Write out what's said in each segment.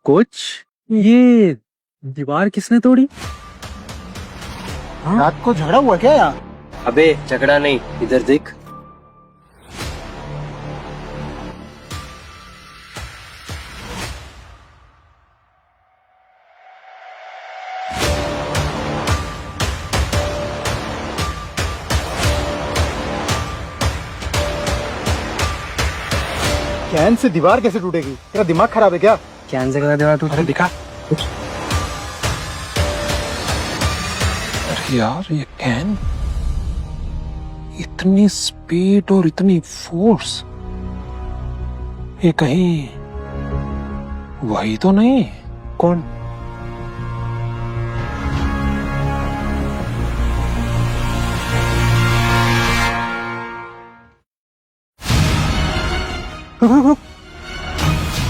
Coach, ये दीवार किसने तोड़ी? रात को झगड़ा हुआ क्या यहाँ? अबे झगड़ा नहीं, इधर देख। कैन से दीवार कैसे टूटेगी? तेरा दिमाग खराब है क्या? कैन से करा दीवार अरे दिखा। अरे यार, ये कैन, इतनी स्पीड और इतनी फोर्स, ये कहीं वही तो नहीं? कौन? रुक रुक रुक,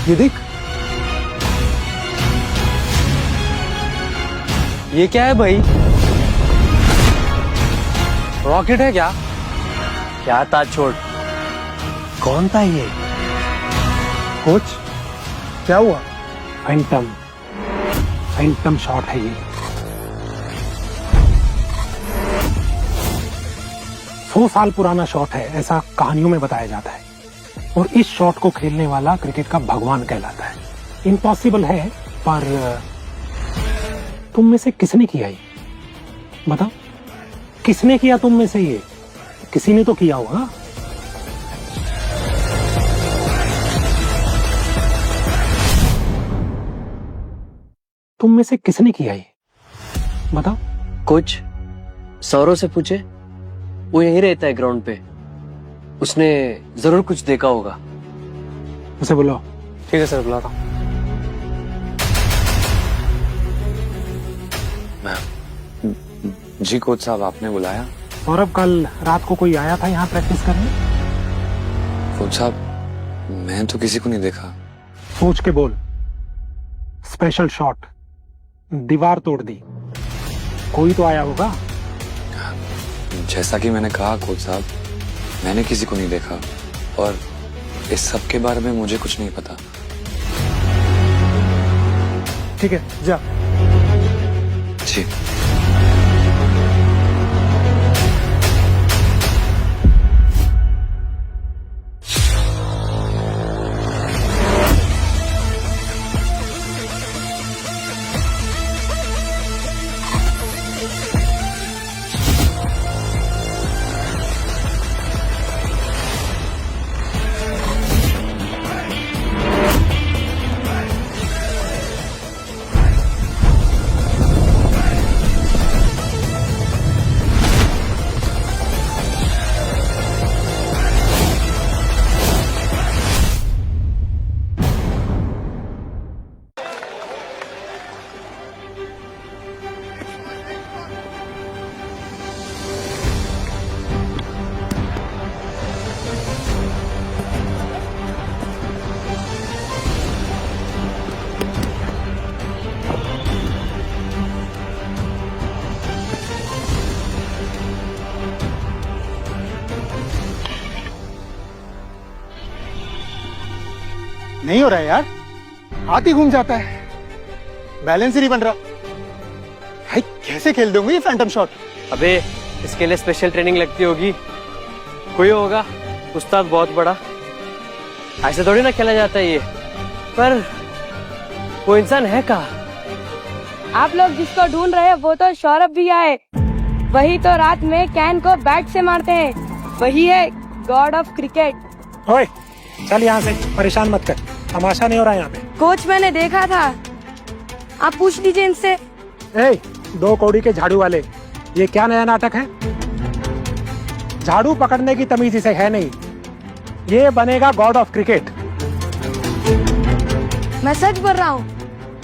ये देख। ये क्या है भाई? रॉकेट है क्या? क्या था, छोड़। कौन था ये? कोच, क्या हुआ? फैंटम, फैंटम शॉट है ये। 100 साल पुराना शॉट है, ऐसा कहानियों में बताया जाता है। और इस शॉट को खेलने वाला क्रिकेट का भगवान कहलाता है। इम्पॉसिबल है, पर तुम में से किसने किया ये? बताओ, किसने किया तुम में से ये? किसी ने तो किया होगा। तुम में से किसने किया ये? बताओ। कोच, सौरव से पूछे, वो यहीं रहता है ग्राउंड पे। उसने जरूर कुछ देखा होगा। उसे बुलाओ। ठीक है सर, बुलाता हूँ। जी कोच साहब, आपने बुलाया? सौरभ, कल रात को कोई आया था यहाँ प्रैक्टिस करने? कोच साहब, मैं तो किसी को नहीं देखा। सोच के बोल। स्पेशल शॉट, दीवार तोड़ दी, कोई तो आया होगा। जैसा कि मैंने कहा कोच साहब, मैंने किसी को नहीं देखा और इस सब के बारे में मुझे कुछ नहीं पता। ठीक है, जा। जी। नहीं हो रहा है यार, हाथ ही घूम जाता है, बैलेंस ही नहीं बन रहा। भाई कैसे खेल दोगे ये फैंटम शॉट? अबे इसके लिए स्पेशल ट्रेनिंग लगती होगी, कोई होगा उस्ताद बहुत बड़ा। ऐसे थोड़ी ना खेला जाता है ये। पर वो इंसान है कहाँ? आप लोग जिसको ढूंढ रहे हैं वो तो सौरभ भी आए। वही तो रात में कैन को बैट से मारते हैं। वही है गॉड ऑफ क्रिकेट। ओए, चल यहाँ से, परेशान मत कर, तमाशा नहीं हो रहा यहाँ पे। कोच, मैंने देखा था, आप पूछ लीजिए इनसे। ए, 2 कौड़ी के झाड़ू वाले, ये क्या नया नाटक है? झाड़ू पकड़ने की तमीज इसे है नहीं। ये बनेगा गॉड ऑफ क्रिकेट। मैं सच बोल रहा हूँ,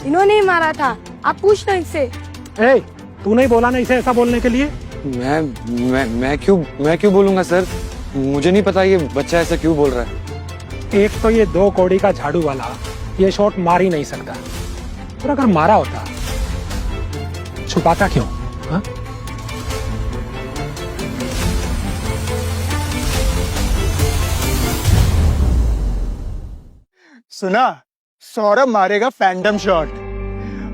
इन्होंने ही मारा था। आप पूछ लो इनसे। ए, तू नहीं बोला ना इसे ऐसा बोलने के लिए? मैं क्यों बोलूंगा सर? मुझे नहीं पता ये बच्चा ऐसा क्यों बोल रहा है। एक तो ये 2 कौड़ी का झाड़ू वाला ये शॉट मार ही नहीं सकता, और अगर मारा होता छुपाता क्यों? हा? सुना, सौरभ मारेगा फैंटम शॉट।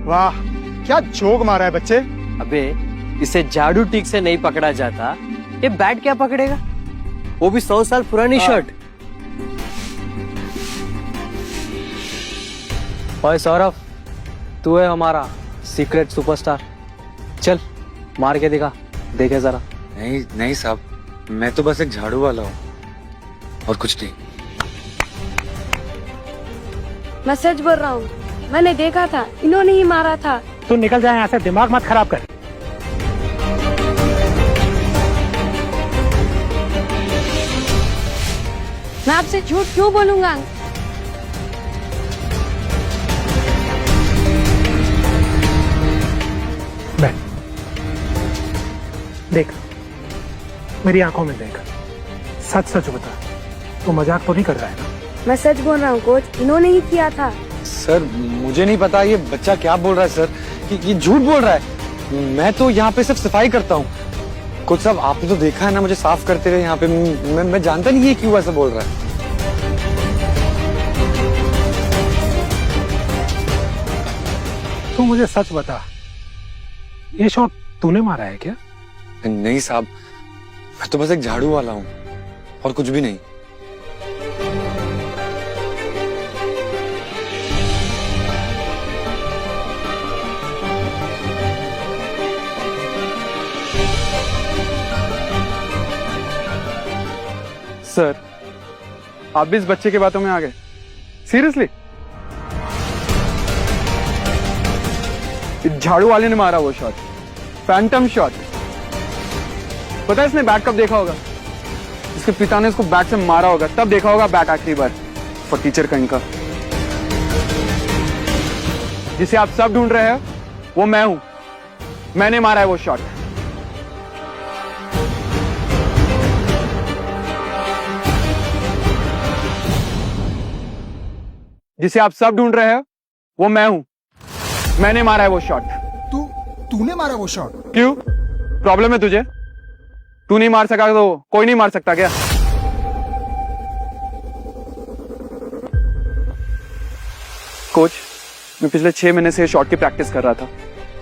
वाह, क्या जोक मारा है बच्चे। अबे इसे झाड़ू टिक से नहीं पकड़ा जाता, ये बैट क्या पकड़ेगा, वो भी 100 साल पुरानी शर्ट। ओए सौरभ, तू है हमारा सीक्रेट सुपरस्टार, चल मार के दिखा, देखे जरा। नहीं नहीं साहब, मैं तो बस एक झाड़ू वाला हूँ और कुछ नहीं। मैं सच बोल रहा हूँ, मैंने देखा था, इन्होंने ही मारा था। तू निकल जाए यहाँ से, दिमाग मत खराब कर। मैं आपसे झूठ क्यों बोलूंगा? बैठ, देख मेरी आंखों में देख, सच सच बता, तू मजाक तो नहीं कर रहा है ना? मैं सच बोल रहा हूँ कोच, इन्होंने ही किया था। सर मुझे नहीं पता ये बच्चा क्या बोल रहा है सर, ये झूठ बोल रहा है। मैं तो यहाँ पे सिर्फ सफाई करता हूँ। कुछ साहब आपने तो देखा है ना मुझे साफ करते हुए यहाँ पे, मैं जानता नहीं ये क्यों ऐसा बोल रहा है। तू मुझे सच बता, ये शॉट तूने मारा है क्या? नहीं साहब, मैं तो बस एक झाड़ू वाला हूँ और कुछ भी नहीं। सर आप भी इस बच्चे के बातों में आ गए? सीरियसली? झाड़ू वाले ने मारा वो शॉट, फैंटम शॉट। पता है इसने बैट कब देखा होगा? इसके पिता ने इसको बैट से मारा होगा, तब देखा होगा बैट आखिरी बार। फॉर टीचर का इनका। जिसे आप सब ढूंढ रहे हैं वो मैं हूं, मैंने मारा है वो शॉट। जिसे आप सब ढूंढ रहे हैं वो मैं हूं, मैंने मारा है वो शॉट। तूने मारा वो शॉट? क्यों, प्रॉब्लम है तुझे? तू नहीं मार सका तो कोई नहीं मार सकता क्या? कोच, मैं पिछले 6 महीने से शॉट की प्रैक्टिस कर रहा था,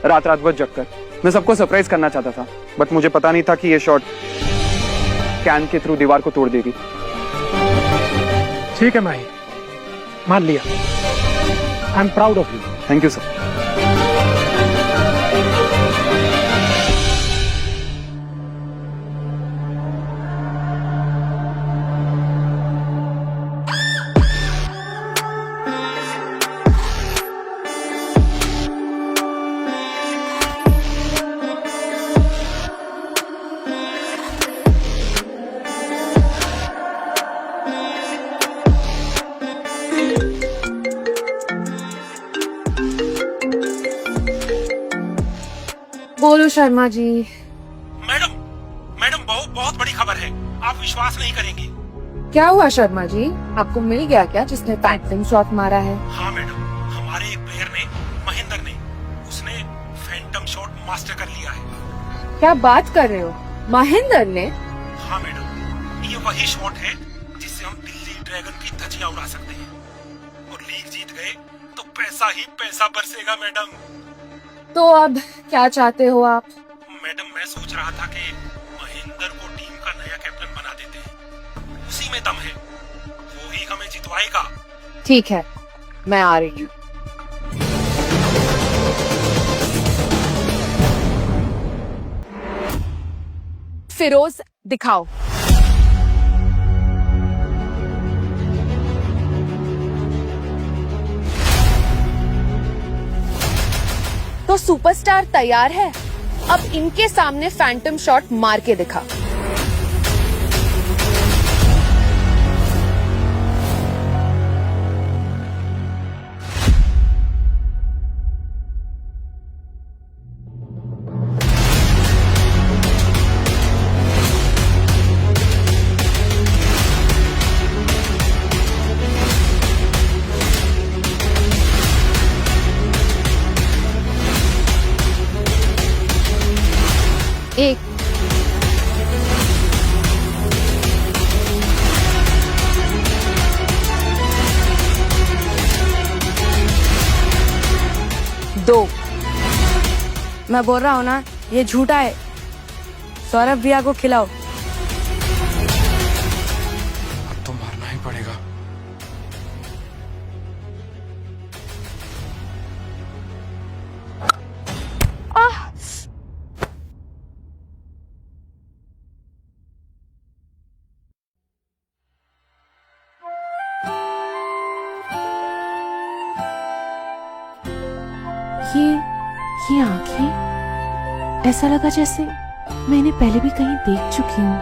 रात रात भर जगकर। मैं सबको सरप्राइज करना चाहता था, बट मुझे पता नहीं था कि ये शॉट कैन के थ्रू दीवार को तोड़ देगी। ठीक है माही, मान लिया। I am proud of you. Thank you sir. बोलो शर्मा जी। मैडम, मैडम बहुत बड़ी खबर है, आप विश्वास नहीं करेंगी। क्या हुआ शर्मा जी, आपको मिल गया क्या जिसने फैंटम शॉट मारा है? हाँ मैडम, हमारे एक प्लेयर ने, महेंद्र ने, उसने फैंटम शॉट मास्टर कर लिया है। क्या बात कर रहे हो, महेंद्र ने? हाँ मैडम, ये वही शॉट है जिससे हम दिल्ली ड्रैगन की धज्जियां उड़ा सकते हैं, और लीग जीत गए तो पैसा ही पैसा बरसेगा मैडम। तो अब क्या चाहते हो आप? मैडम मैं सोच रहा था कि महेंद्र को टीम का नया कैप्टन बना देते हैं, उसी में दम है, वो ही हमें जितवाएगा। ठीक है, मैं आ रही हूँ। फिरोज दिखाओ। तो सुपरस्टार तैयार है, अब इनके सामने फैंटम शॉट मार के दिखा। एक, 2। मैं बोल रहा हूँ ना, ये झूठा है। सौरभ भैया को खिलाओ। तो मारना ही पड़ेगा। ये आंखें, ऐसा लगा जैसे मैं इन्हें पहले भी कहीं देख चुकी हूँ।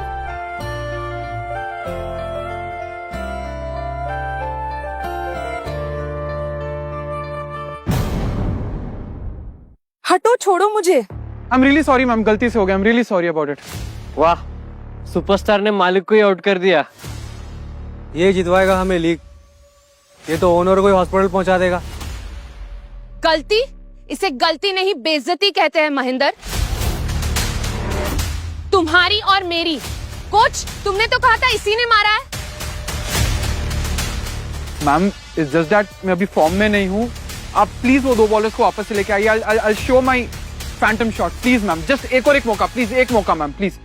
हटो, छोड़ो मुझे। I am really sorry ma'am, गलती से हो गया। I am really sorry about it. वाह, सुपरस्टार ने मालिक को ही आउट कर दिया। ये जितवाएगा हमें लीग। ये तो ओनर को ही हॉस्पिटल पहुंचा देगा। गलती? इसे गलती नहीं, बेइज्जती कहते हैं महेंद्र। तुम्हारी और मेरी। कोच, तुमने तो कहा था इसी ने मारा है। मैम इट्स जस्ट दैट मैं अभी फॉर्म में नहीं हूँ। आप प्लीज वो 2 बॉलर्स को वापस से लेके आइए। I show my Phantom shot please ma'am. Just एक और एक मौका प्लीज, एक मौका मैम प्लीज।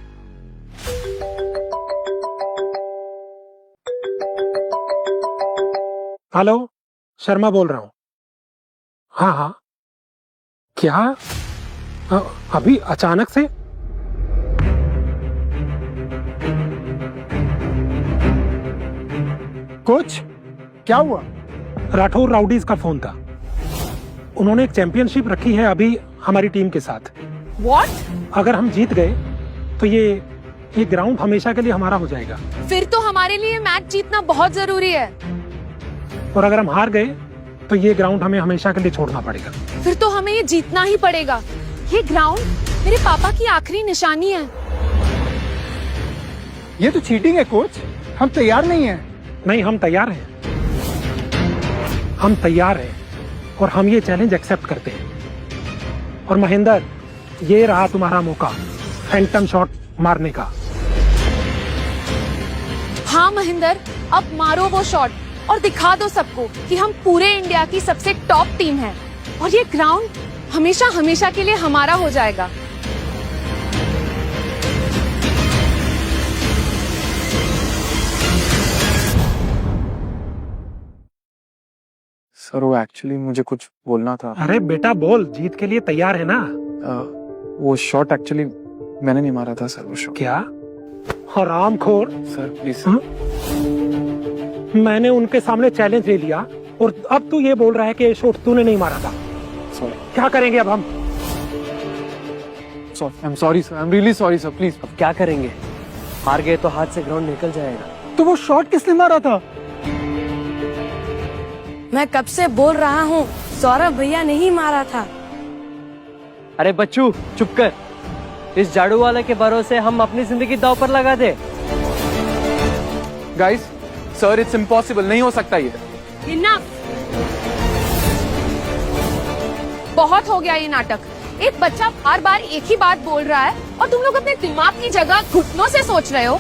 हेलो, शर्मा बोल रहा हूँ। हाँ हाँ, क्या अभी अचानक से? कोच, क्या हुआ? राठौर राउडीज का फोन था। उन्होंने एक चैंपियनशिप रखी है अभी हमारी टीम के साथ। What? अगर हम जीत गए तो ये ग्राउंड हमेशा के लिए हमारा हो जाएगा, फिर तो हमारे लिए मैच जीतना बहुत जरूरी है। और अगर हम हार गए तो ये ग्राउंड हमें हमेशा के लिए छोड़ना पड़ेगा। फिर तो हमें ये जीतना ही पड़ेगा। ये ग्राउंड मेरे पापा की आखिरी निशानी है। ये तो चीटिंग है कोच। हम तैयार नहीं हैं। नहीं, हम तैयार हैं। हम तैयार हैं और हम ये चैलेंज एक्सेप्ट करते हैं। और महेंद्र, ये रहा तुम्हारा मौका फैंटम शॉट मारने का। हाँ महेंद्र, अब मारो वो शॉट और दिखा दो सबको कि हम पूरे इंडिया की सबसे टॉप टीम है। और ये ग्राउंड हमेशा हमेशा के लिए हमारा हो जाएगा। सर वो एक्चुअली मुझे कुछ बोलना था। अरे बेटा बोल, जीत के लिए तैयार है ना? वो शॉट एक्चुअली मैंने नहीं मारा था सर। वो शॉट क्या? हरामखोर। Sir please. मैंने उनके सामने चैलेंज ले लिया और अब तू ये बोल रहा है कि ये शॉट तूने नहीं मारा था। सॉरी। क्या करेंगे अब हम? I am sorry sir, I am really sorry sir, please. अब क्या करेंगे? हार गए तो हाथ से ग्राउंड निकल जाएगा। तो वो शॉट किसने मारा था? मैं कब से बोल रहा हूँ, सौरभ भैया ने ही मारा था। अरे बच्चू चुप कर। इस झाड़ू वाले के भरोसे हम अपनी जिंदगी दांव पर लगा दे। गाइस, सर इट्स इम्पॉसिबल, नहीं हो सकता ये। इनफ। बहुत हो गया ये नाटक। एक बच्चा बार बार एक ही बात बोल रहा है और तुम लोग अपने दिमाग की जगह घुटनों से सोच रहे हो।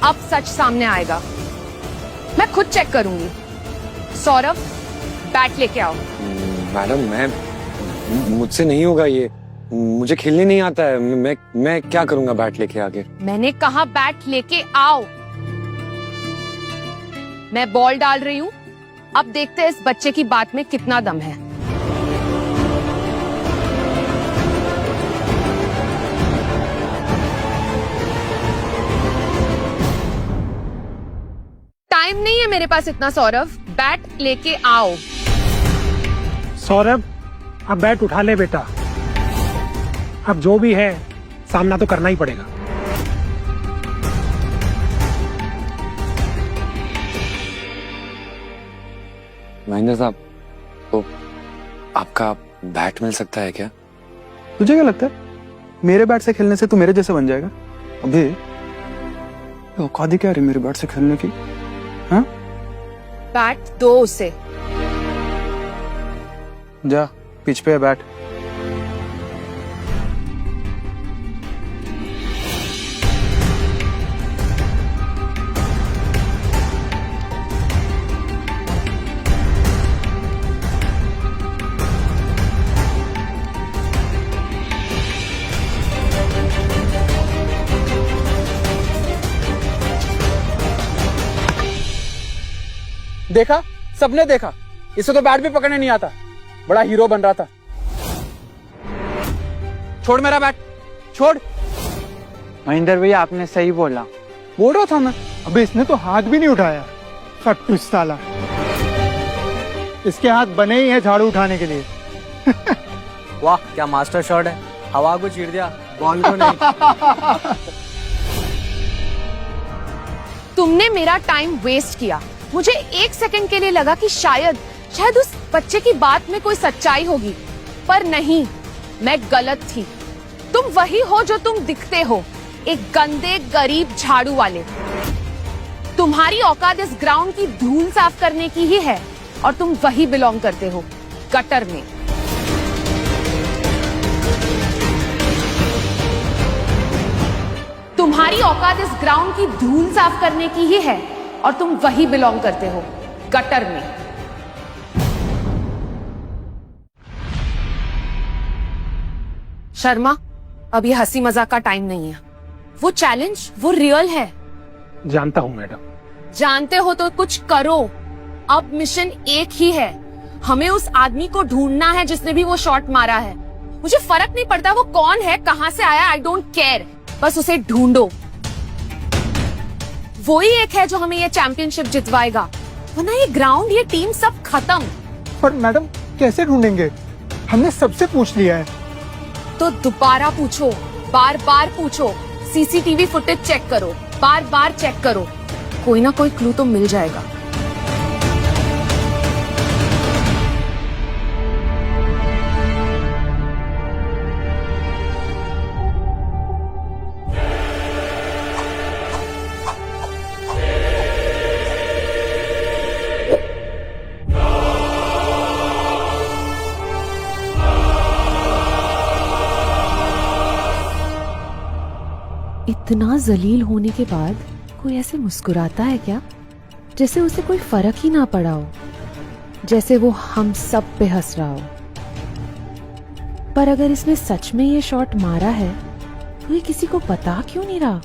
अब सच सामने आएगा। मैं खुद चेक करूंगी। सौरभ, बैट लेके आओ। मैडम, मुझसे नहीं होगा ये। मुझे खेलने नहीं आता है। मैं क्या करूंगा बैट लेके आके? मैंने कहा बैट लेके आओ। मैं बॉल डाल रही हूँ। अब देखते हैं इस बच्चे की बात में कितना दम है। टाइम नहीं है मेरे पास इतना सौरभ, बैट लेके आओ। सौरभ, अब बैट उठा ले बेटा। अब जो भी है सामना तो करना ही पड़ेगा। महेंद्र साहब, तो आपका बैट मिल सकता है क्या? तुझे क्या लगता है मेरे बैट से खेलने से तू मेरे जैसे बन जाएगा? अबे औकात ही क्या रही मेरे बैट से खेलने की? हाँ, बैट दो उसे। जा पिच पे है बैट। देखा, सबने देखा, इसे तो बैट भी पकड़ने नहीं आता, बड़ा हीरो बन रहा था। छोड़ मेरा बैट, छोड़। महेंद्र भैया आपने सही बोला। बोल रहा था मैं। अबे इसने तो हाथ भी नहीं उठाया, फट्टू साला। इसके हाथ बने ही हैं झाड़ू उठाने के लिए। वाह क्या मास्टर शॉट है, हवा को चीर दिया, बॉल को नहीं। तुमने मेरा टाइम वेस्ट किया। मुझे 1 सेकंड के लिए लगा कि शायद उस बच्चे की बात में कोई सच्चाई होगी, पर नहीं, मैं गलत थी। तुम वही हो जो तुम दिखते हो, एक गंदे गरीब झाड़ू वाले। तुम्हारी औकात इस ग्राउंड की धूल साफ करने की ही है और तुम वही बिलोंग करते हो, गटर में। तुम्हारी औकात इस ग्राउंड की धूल साफ करने की ही है और तुम वही बिलोंग करते हो, गटर में। शर्मा, अब ये हंसी मजाक का टाइम नहीं है। वो चैलेंज, वो रियल है। जानता हूँ मैडम। जानते हो तो कुछ करो। अब मिशन एक ही है, हमें उस आदमी को ढूंढना है जिसने भी वो शॉट मारा है। मुझे फर्क नहीं पड़ता वो कौन है, कहां से आया, आई डोंट केयर, बस उसे ढूंढो। वो ही एक है जो हमें ये चैंपियनशिप जितवाएगा, वरना ये ग्राउंड, ये टीम सब खत्म। पर मैडम कैसे ढूंढेंगे, हमने सबसे पूछ लिया है। तो दोबारा पूछो, बार बार पूछो, सीसीटीवी फुटेज चेक करो, बार बार चेक करो, कोई ना कोई क्लू तो मिल जाएगा। इतना जलील होने के बाद कोई ऐसे मुस्कुराता है क्या, जैसे उसे कोई फर्क ही ना पड़ा हो, जैसे वो हम सब पे हंस रहा हो। पर अगर इसने सच में ये शॉट मारा है तो ये किसी को पता क्यों नहीं रहा?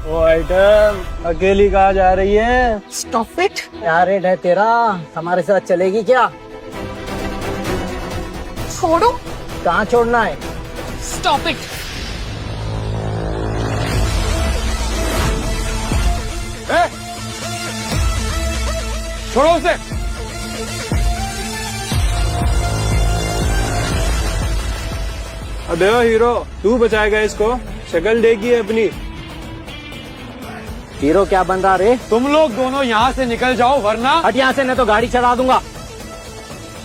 वो आइटम अकेली कहाँ जा रही है? Stop it. क्या रेट है तेरा, हमारे साथ चलेगी क्या? छोड़ो। कहाँ छोड़ना है? Stop it. छोड़ो उसे। अबे ओ हीरो, तू बचाएगा इसको, शक्ल देखी है अपनी। हीरो क्या बन रहा रे? तुम लोग दोनों यहाँ से निकल जाओ वरना। हट यहाँ से, नहीं तो गाड़ी चढ़ा दूंगा।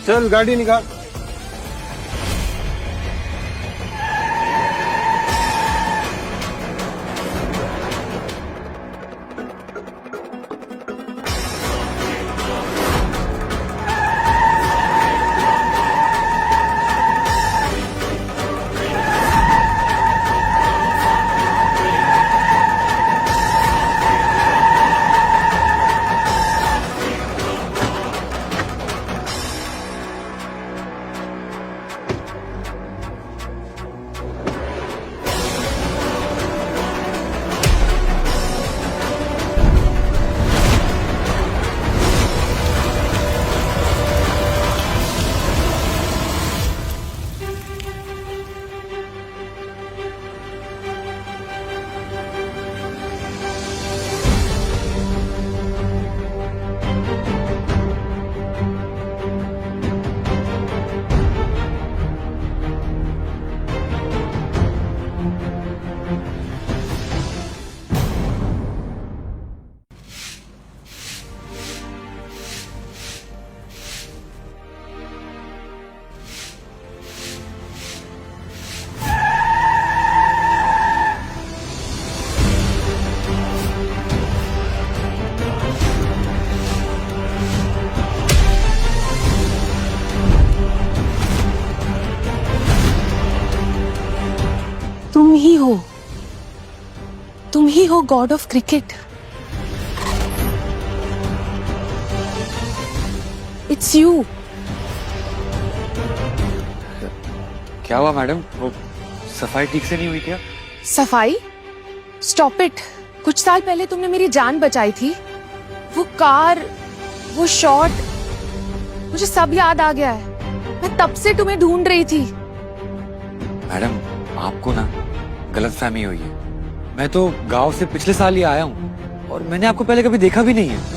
चल गाड़ी निकाल। तुम ही हो God of cricket. It's you. क्या हुआ मैडम? वो सफाई ठीक से नहीं हुई क्या? सफाई? Stop it. कुछ साल पहले तुमने मेरी जान बचाई थी। वो कार, वो शॉट, मुझे सब याद आ गया है। मैं तब से तुम्हें ढूंढ रही थी। मैडम आपको ना गलतफहमी हुई है। मैं तो गांव से पिछले साल ही आया हूँ और मैंने आपको पहले कभी देखा भी नहीं है।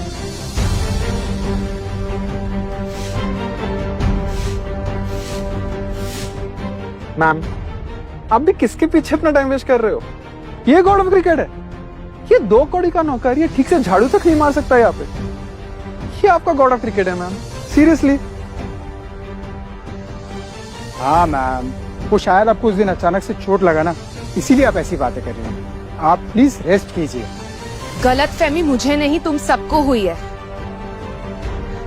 मैम, आप भी किसके पीछे अपना टाइम वेस्ट कर रहे हो? ये गॉड ऑफ क्रिकेट है। ये 2 कौड़ी का नौकर, ये ठीक से झाड़ू तक नहीं मार सकता यहाँ पे। ये आपका गॉड ऑफ क्रिकेट है मैम, सीरियसली। हाँ मैम, वो शायद आपको उस दिन अचानक से चोट लगा ना, इसीलिए आप ऐसी बातें कर रही हैं। आप प्लीज रेस्ट कीजिए। गलतफहमी मुझे नहीं, तुम सबको हुई है।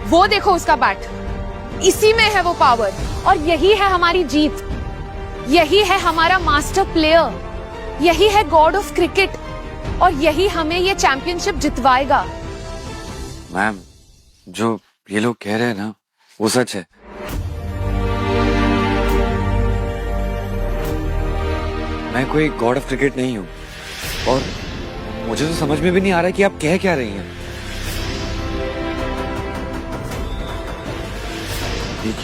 वो देखो उसका बैट, इसी में है वो पावर, और यही है हमारी जीत। यही है हमारा मास्टर प्लेयर, यही है गॉड ऑफ क्रिकेट, और यही हमें ये चैंपियनशिप जितवाएगा। मैम, जो ये लोग कह रहे हैं ना, वो सच है। मैं कोई गॉड ऑफ क्रिकेट नहीं हूँ और मुझे तो समझ में भी नहीं आ रहा कि आप कह क्या रही हैं।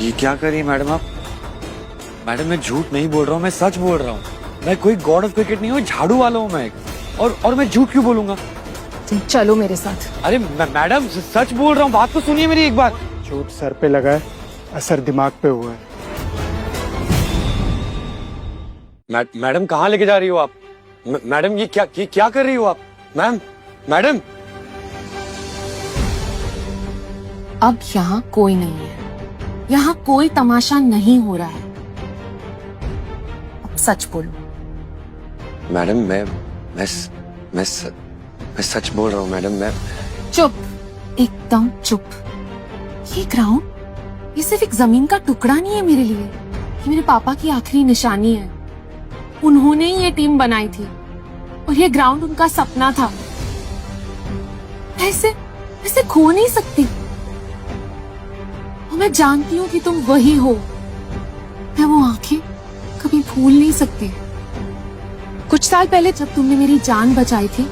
ये क्या कर रही है मैडम आप? मैडम मैं झूठ नहीं बोल रहा हूँ, मैं सच बोल रहा हूँ। मैं कोई गॉड ऑफ क्रिकेट नहीं हूँ, झाड़ू वाला हूँ मैं एक। और मैं झूठ क्यों बोलूंगा? तुम चलो मेरे साथ। अरे मैडम सच बोल रहा हूँ, बात तो सुनिए मेरी एक बार। चोट सर पे लगा है, असर दिमाग पे हुआ है। मैडम कहाँ लेके जा रही हो आप? मैडम ये क्या कर रही हो आप? मैडम अब यहाँ कोई नहीं है, यहाँ कोई तमाशा नहीं हो रहा है। अब सच बोलो। मैडम मैं सच बोल रहा हूँ मैडम। मैं चुप, एकदम चुप। ये ग्राउंड, ये सिर्फ एक जमीन का टुकड़ा नहीं है मेरे लिए, ये मेरे पापा की आखिरी निशानी है। उन्होंने ही ये टीम बनाई थी और ये ग्राउंड उनका सपना था। ऐसे खो नहीं सकती। और मैं जानती हूँ कि तुम वही हो। मैं वो आंखें कभी भूल नहीं सकती। कुछ साल पहले जब तुमने मेरी जान बचाई थी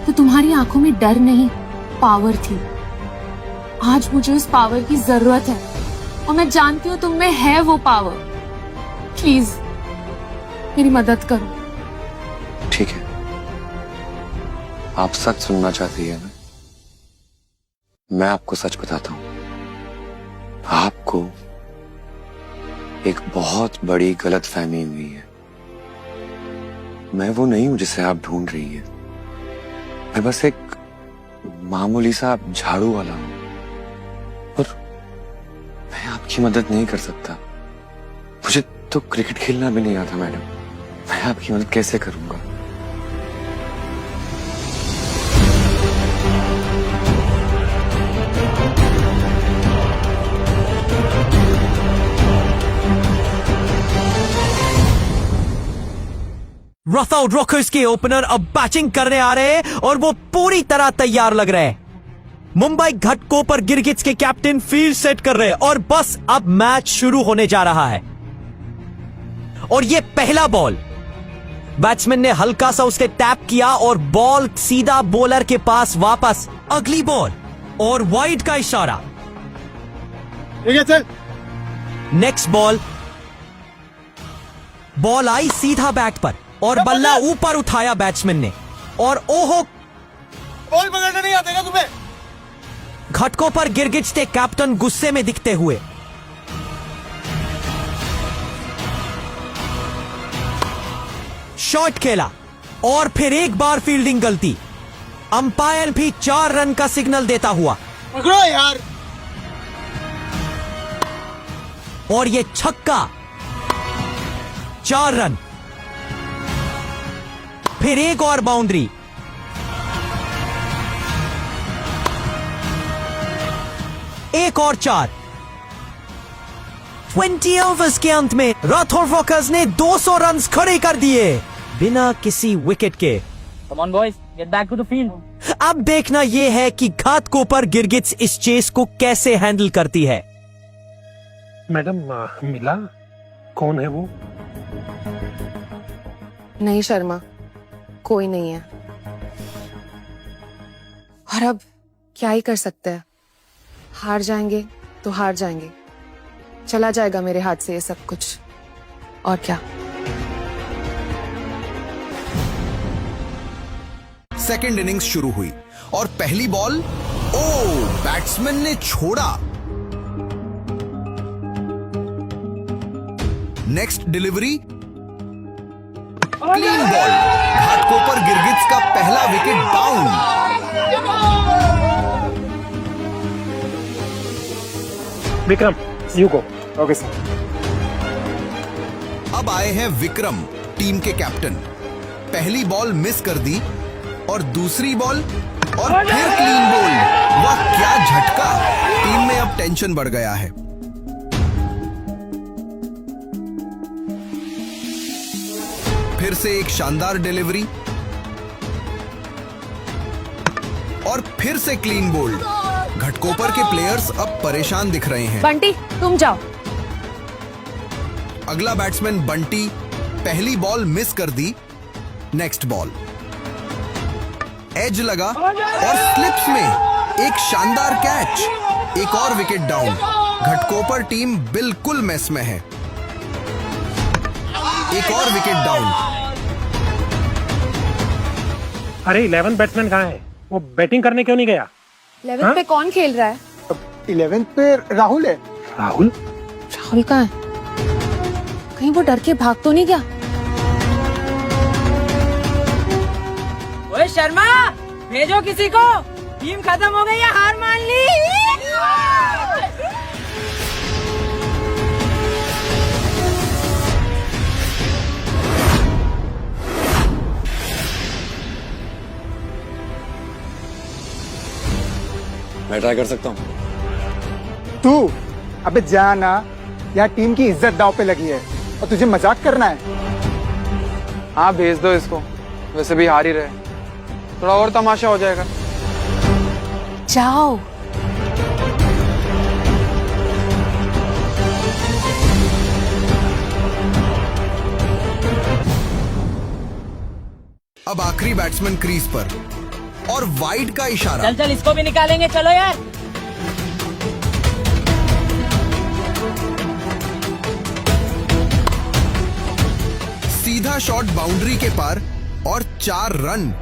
तो तुम्हारी आंखों में डर नहीं, पावर थी। आज मुझे उस पावर की जरूरत है और मैं जानती हूँ तुम में है वो पावर। प्लीज मेरी मदद करो। ठीक है, आप सच सुनना चाहती है ना? मैं आपको सच बताता हूं। आपको एक बहुत बड़ी गलतफहमी हुई है। मैं वो नहीं हूं जिसे आप ढूंढ रही है। मैं बस एक मामूली सा झाड़ू वाला हूं और मैं आपकी मदद नहीं कर सकता। मुझे तो क्रिकेट खेलना भी नहीं आता मैडम। मैं आपकी मदद कैसे करूंगा? रॉथाउड रॉकर्स के ओपनर अब बैटिंग करने आ रहे हैं और वो पूरी तरह तैयार लग रहे हैं। मुंबई घटकोपर गिरगिट्स के कैप्टन फील्ड सेट कर रहे हैं और बस अब मैच शुरू होने जा रहा है। और ये पहला बॉल, बैट्समैन ने हल्का सा उसे टैप किया और बॉल सीधा बॉलर के पास वापस। अगली बॉल और वाइड का इशारा। ठीक है चल। नेक्स्ट बॉल आई सीधा बैट पर और बल्ला ऊपर उठाया बैट्समैन ने और ओहो, बॉल पकड़ना नहीं आता तुम्हें? घटकोपर गिरगिट्स के कैप्टन गुस्से में दिखते हुए। शॉट खेला और फिर एक बार फील्डिंग गलती। अंपायर भी 4 रन का सिग्नल देता हुआ। पकड़ो यार। और ये छक्का, 4 रन। फिर एक और बाउंड्री। एक और 4। 20 ओवर्स के अंत में रॉथाउड रॉकर्स ने 200 रन खड़े कर दिए बिना किसी विकेट के। Come on boys, get back to the field. अब देखना यह है कि घाटकोपर गिरगिट्स इस चेस को कैसे हैंडल करती है। मैडम मिला कौन है वो? नहीं शर्मा, कोई नहीं है। और अब क्या ही कर सकते हैं, हार जाएंगे तो हार जाएंगे, चला जाएगा मेरे हाथ से ये सब कुछ, और क्या। सेकेंड इनिंग्स शुरू हुई और पहली बॉल बैट्समैन ने छोड़ा। Next delivery clean ball, Ghatkopar Girgits का पहला wicket down. Vikram you go. Okay sir. अब आए हैं विक्रम, टीम के कैप्टन। पहली बॉल मिस कर दी और दूसरी बॉल और फिर क्लीन बॉल। वाह क्या झटका, टीम में अब टेंशन बढ़ गया है। फिर से एक शानदार डिलीवरी और फिर से क्लीन बोल्ड। घाटकोपर के प्लेयर्स अब परेशान दिख रहे हैं। बंटी तुम जाओ। अगला बैट्समैन बंटी, पहली बॉल मिस कर दी। नेक्स्ट बॉल एज लगा और स्लिप्स में एक शानदार कैच, एक और विकेट डाउन। घाटकोपर टीम बिल्कुल मेस में है। एक और विकेट डाउन। अरे 11 बैट्समैन कहाँ है? वो बैटिंग करने क्यों नहीं गया? 11 पे कौन खेल रहा है? 11 पे राहुल है। राहुल? राहुल कहाँ है? कहीं वो डर के भाग तो नहीं गया? ओए शर्मा, भेजो किसी को, टीम खत्म हो गई या हार मान ली। मैं ट्राई कर सकता हूँ। तू अबे जाना, यहाँ टीम की इज्जत दांव पे लगी है और तुझे मजाक करना है। हाँ भेज दो इसको, वैसे भी हार ही रहे, थोड़ा और तमाशा हो जाएगा। जाओ। अब आखिरी बैट्समैन क्रीज पर और वाइड का इशारा। चल चल इसको भी निकालेंगे, चलो यार। सीधा शॉट बाउंड्री के पार और 4 रन।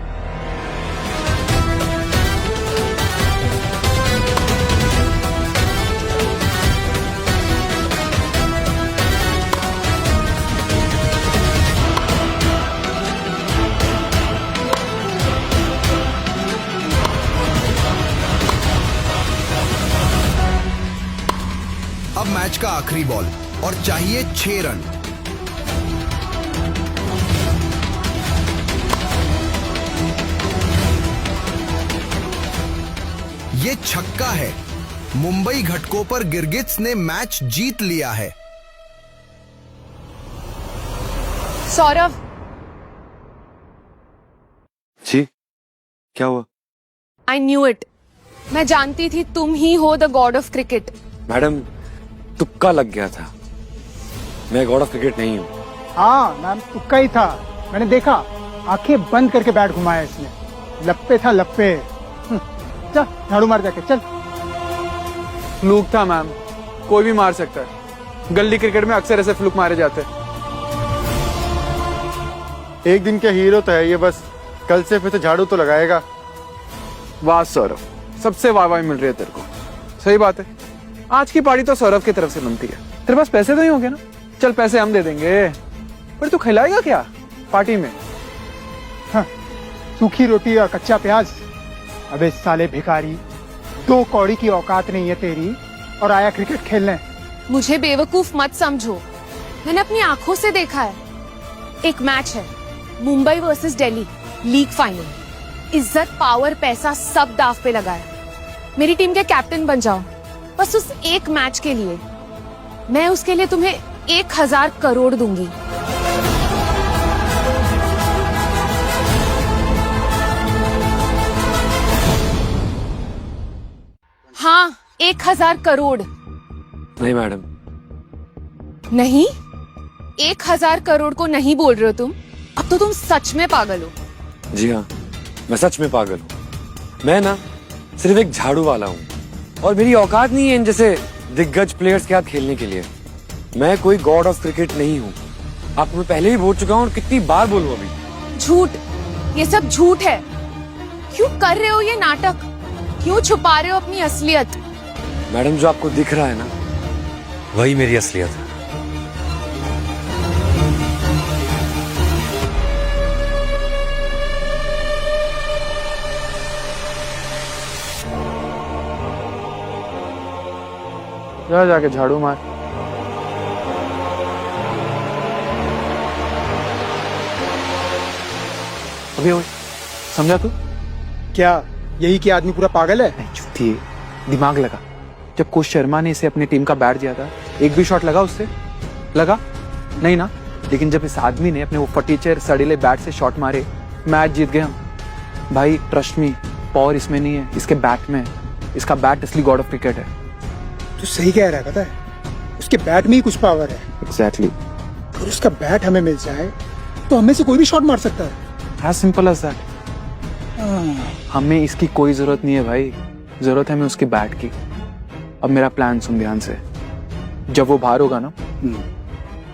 अब मैच का आखिरी बॉल और चाहिए 6 रन। ये छक्का है। मुंबई घाटकोपर गिरगिट्स ने मैच जीत लिया है। सौरव, जी क्या हुआ? I knew it. मैं जानती थी तुम ही हो the God of cricket. Madam तुक्का लग गया था, मैं गॉड ऑफ क्रिकेट नहीं हूँ। हाँ मैम, तुक्का ही था। मैंने देखा, आंखें बंद करके बैट घुमाया इसने। लप्पे था लप्पे। चल झाड़ू मार जाके चल। फ्लूक था मैम, कोई भी मार सकता है। गली क्रिकेट में अक्सर ऐसे फ्लूक मारे जाते हैं। एक दिन का हीरो तो है ये, बस कल से फिर तो झाड़ू तो लगाएगा। वाह सौरव, सबसे वाहवाही मिल रही है तेरे को। सही बात है, आज की पार्टी तो सौरव की तरफ से बनती है। तेरे पास पैसे तो ही होंगे ना? चल पैसे हम दे देंगे, पर तू खिलाएगा क्या पार्टी में? हाँ, सूखी रोटी और कच्चा प्याज। अबे साले भिखारी, 2 कौड़ी की औकात नहीं है तेरी और आया क्रिकेट खेलने। मुझे बेवकूफ मत समझो, मैंने अपनी आंखों से देखा है। एक मैच है, Mumbai versus Delhi, league final. इज्जत, पावर, पैसा सब दाव पे लगा है। मेरी टीम के कैप्टन बन जाओ, बस उस एक मैच के लिए। मैं उसके लिए तुम्हें 1000 करोड़ दूंगी। 1000 करोड़। नहीं मैडम, नहीं, 1000 करोड़ को नहीं बोल रहे हो तुम? अब तो तुम सच में पागल हो। जी हाँ, मैं सच में पागल हूँ। मैं ना सिर्फ एक झाड़ू वाला हूँ और मेरी औकात नहीं है इन जैसे दिग्गज प्लेयर्स के साथ खेलने के लिए। मैं कोई गॉड ऑफ क्रिकेट नहीं हूँ। आपको मैं पहले ही बोल चुका हूँ और कितनी बार बोलूँ अभी। झूठ, ये सब झूठ है। क्यों कर रहे हो ये नाटक? क्यों छुपा रहे हो अपनी असलियत? मैडम, जो आपको दिख रहा है ना, वही मेरी असलियत है। जा जाके झाड़ू मार। अभी ओए, समझा तू? क्या यही कि आदमी पूरा पागल है? नहीं झूठी, दिमाग लगा। जब कोच शर्मा ने इसे अपनी टीम का बैट दिया था, एक भी शॉट लगा उससे? लगा नहीं ना। लेकिन जब इस आदमी ने अपने वो फटीचर सड़ीले बैट से शॉट मारे, मैच जीत गए हम। भाई ट्रस्ट मी, पावर इसमें नहीं है, इसके बैट में है। इसका बैट असली गॉड ऑफ क्रिकेट है। तू सही कह रहा है, पता है उसके बैट में ही कुछ पावर है। एग्जैक्टली। अगर उसका बैट हमें मिल जाए तो हमें से कोई भी शॉट मार सकता है। As simple as that. हमें इसकी कोई जरूरत नहीं है भाई, जरूरत है हमें उसकी बैट की। अब मेरा प्लान सुन ध्यान से। जब वो बाहर होगा ना,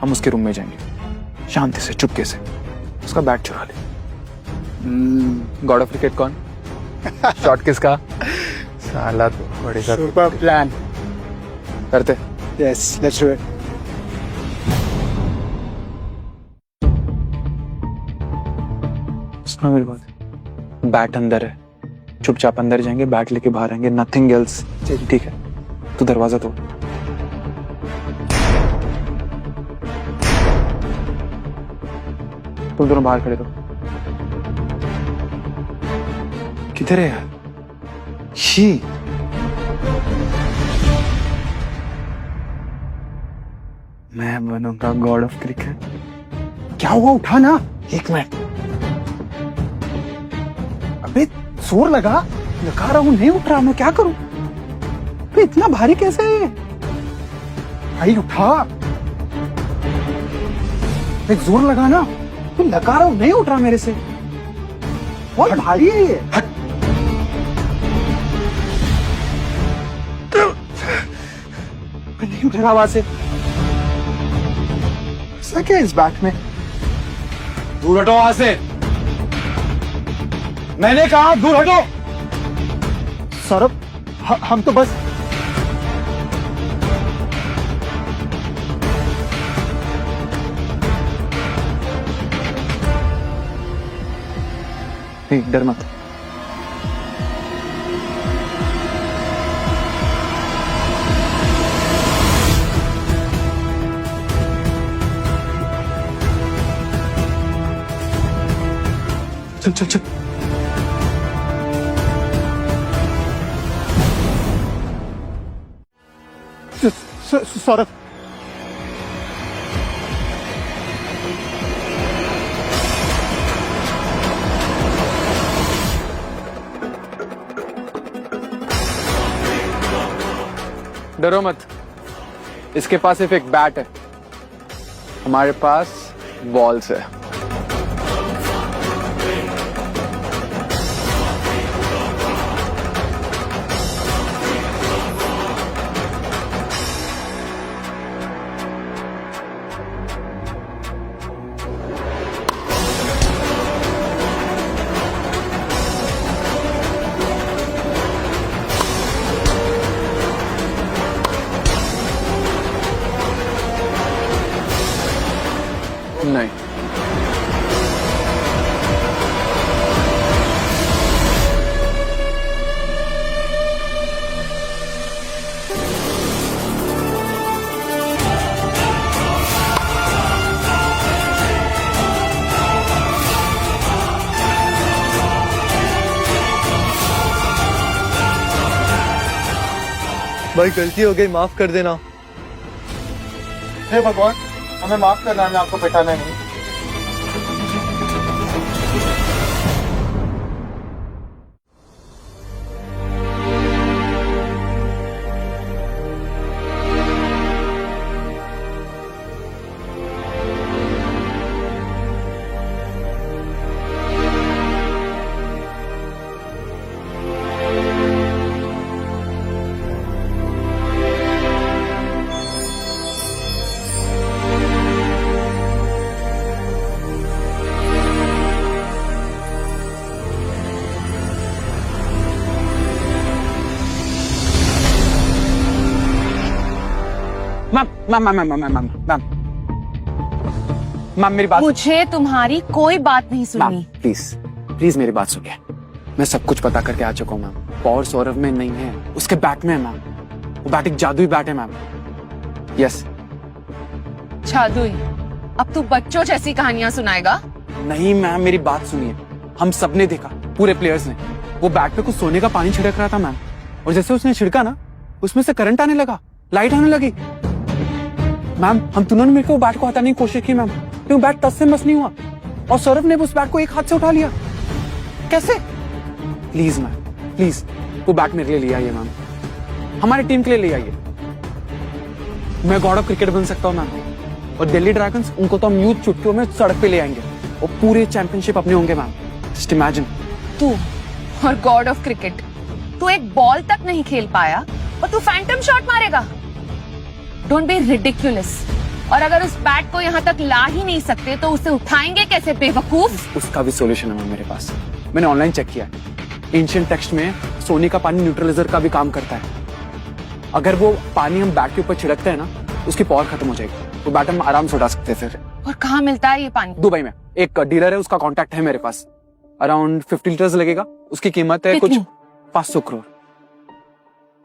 हम उसके रूम में जाएंगे, शांति से चुपके से उसका बैट चुरा ले। गॉड ऑफ क्रिकेट कौन? शॉट किसका? साला तो बड़े का सुपर प्लान। करते। Yes, let's do it. सुनो मेरी बात, बैट अंदर है, चुपचाप अंदर जाएंगे, बैट लेके बाहर आएंगे, नथिंग एल्स। ठीक है, तू दरवाजा तोड़। तुम दोनों बाहर खड़े रहो। किधर है यार? शी मैं बनूंगा गॉड ऑफ क्रिकेट। क्या हुआ? उठा ना। एक मिनट, अबे जोर लगा रहा हूँ, नहीं उठ रहा, मैं क्या करूं? अबे इतना भारी कैसे है? भाई उठा, एक जोर लगा ना। तो लगा रहा हूँ, नहीं उठ रहा मेरे से। बहुत भारी है ये। हट। मैं नहीं उठ रहा आवाज से। ऐसा क्या है इस बैट में? दूर हटो वहां से, मैंने कहा दूर हटो। सौरभ, हम तो बस डर मत। चल चल चल। सौरभ, डरो मत, इसके पास सिर्फ एक बैट है, हमारे पास बॉल्स है। नहीं, भाई गलती हो गई, माफ कर देना। हे भगवान, हमें माफ करना, हमें आपको बैठाना नहीं। Ma'am ma'am ma'am ma'am ma'am ma'am ma'am ma'am मेरी बात मुझे तुम्हारी कोई बात नहीं सुननी। मैम प्लीज प्लीज मेरी बात सुनिए। मैं सब कुछ पता करके आ चुका हूँ मैम। पावर सौरभ में नहीं है, उसके बैट में है मैम। वो बैट एक जादुई बैट है मैम। यस। जादुई? अब तू बच्चों जैसी कहानियां सुनाएगा? नहीं मैम मेरी बात सुनिए। हम सबने देखा, पूरे प्लेयर्स ने, वो बैट पे कुछ सोने का पानी छिड़क रहा था मैम, और जैसे उसने छिड़का ना, उसमें से करंट आने लगा, लाइट आने लगी। मैम हम दोनों ने मिलकर वो बैट को हटाने की कोशिश की मैम, लेकिन बैट टस से मस नहीं हुआ, और सौरभ ने उस बैट को एक हाथ से उठा लिया। कैसे? प्लीज मैम प्लीज, वो बैट मेरे लिए ले आइए मैम, हमारी टीम के लिए ले आइए। मैं गॉड ऑफ क्रिकेट बन सकता हूँ मैम, और दिल्ली ड्रैगन्स, उनको तो हम यूथ चुटकियों में सड़क पे ले आएंगे, और पूरे चैंपियनशिप अपने होंगे मैम। Just imagine. तू और गॉड ऑफ क्रिकेट, तू एक बॉल तक नहीं खेल पाया और तू फैंटम शॉट मारेगा? Don't be ridiculous. और अगर उस बैट को यहाँ तक ला ही नहीं सकते तो उसे उठाएंगे कैसे बेवकूफ? उसका भी सॉल्यूशन है मैम मेरे पास। मैंने ऑनलाइन चेक किया है, एंशिएंट टेक्स्ट में सोने का पानी न्यूट्रलाइजर का भी काम करता है। अगर वो पानी हम बैट के ऊपर छिड़कते हैं ना, उसकी पावर खत्म हो जाएगी, तो बैट हम आराम से उठा सकते हैं फिर। और कहाँ मिलता है ये पानी? दुबई में एक डीलर है, उसका कॉन्टैक्ट है मेरे पास। अराउंड 50 लीटर्स लगेगा, उसकी कीमत है कुछ 500 करोड़।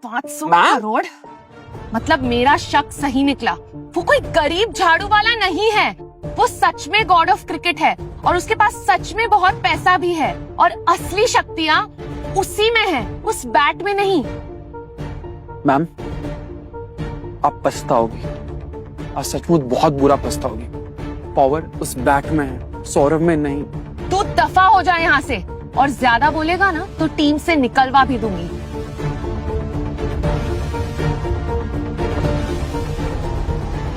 500 करोड़? मतलब मेरा शक सही निकला, वो कोई गरीब झाड़ू वाला नहीं है, वो सच में गॉड ऑफ क्रिकेट है, और उसके पास सच में बहुत पैसा भी है, और असली शक्तियाँ उसी में है, उस बैट में नहीं। मैम आप पछताओगी, आप सचमुच बहुत बुरा पछताओगी। पावर उस बैट में है, सौरभ में नहीं। तू दफा हो जाए यहाँ से, और ज्यादा बोलेगा ना तो टीम से निकलवा भी दूंगी।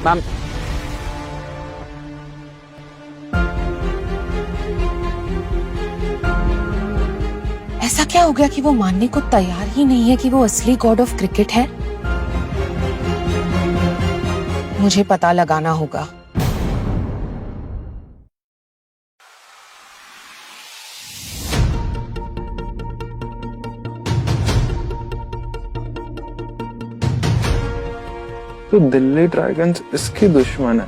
मैम ऐसा क्या हो गया कि वो मानने को तैयार ही नहीं है कि वो असली गॉड ऑफ क्रिकेट है? मुझे पता लगाना होगा। तो दिल्ली ड्रैगन्स इसकी दुश्मन है।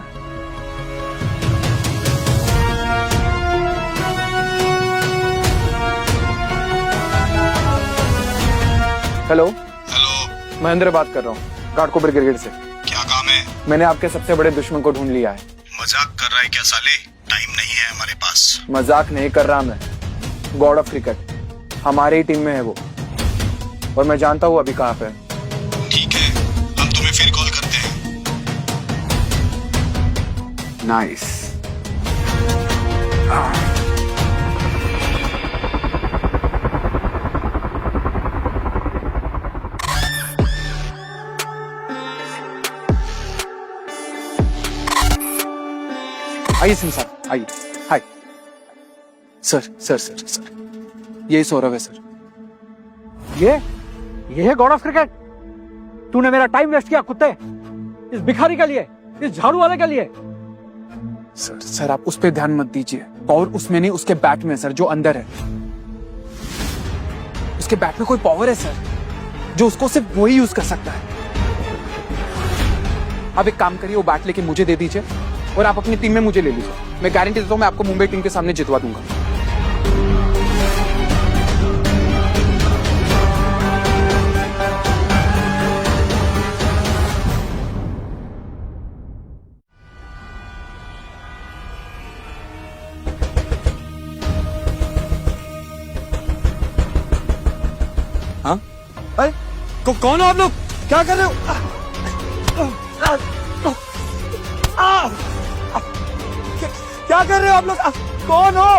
हेलो हेलो, महेंद्र बात कर रहा हूँ, घाटकोपर क्रिकेट से। क्या काम है? मैंने आपके सबसे बड़े दुश्मन को ढूंढ लिया है। मजाक कर रहा है क्या साले? टाइम नहीं है हमारे पास। मजाक नहीं कर रहा मैं, गॉड ऑफ क्रिकेट हमारी ही टीम में है वो, और मैं जानता हूँ अभी कहाँ पे है। ठीक है, हम तुम्हें फिर कॉल करते हैं। नाइस। आइए सिंह साहब, आइए। Hi sir sir sir sir, यही सौरभ है सर। ये है गॉड ऑफ क्रिकेट? तूने मेरा टाइम वेस्ट किया कुत्ते, इस भिखारी के लिए, इस झाड़ू वाले के लिए। सर सर आप उस पर ध्यान मत दीजिए, पावर उसमें नहीं, उसके बैट में सर, जो अंदर है। उसके बैट में कोई पावर है सर, जो उसको सिर्फ वही यूज कर सकता है। अब एक काम करिए, वो बैट लेके मुझे दे दीजिए, और आप अपनी टीम में मुझे ले लीजिए। मैं गारंटी देता हूँ मैं आपको मुंबई टीम के सामने जितवा दूंगा। हाँ? कौन हो आप लोग? क्या कर रहे हो? क्या कर रहे हो आप लोग? कौन हो?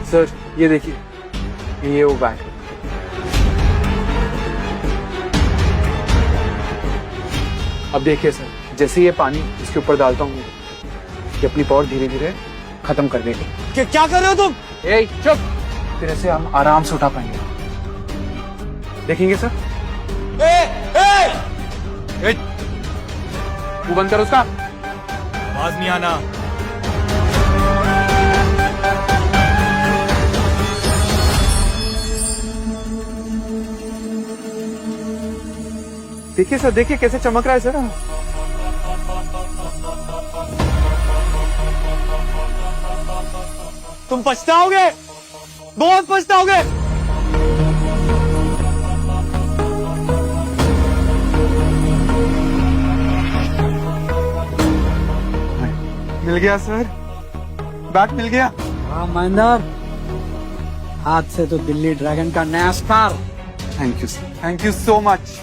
सर ये देखिए, ये वो बैट। अब देखिए सर, जैसे ये पानी इसके ऊपर डालता हूँ, ये अपनी पावर धीरे धीरे खत्म कर देगी। क्या कर रहे हो तुम? ए चुप, फिर ऐसे हम आराम से उठा पाएंगे। देखेंगे सर? ए! वो बंद कर उसका। आवाज नहीं आना। देखिए सर, देखिए कैसे चमक रहा है सर। तुम पछताओगे, बहुत पछताओगे। मिल गया सर, बैट मिल गया। हाँ महेंद्र, आज से तो दिल्ली ड्रैगन का नया star. Thank you sir, thank you so much.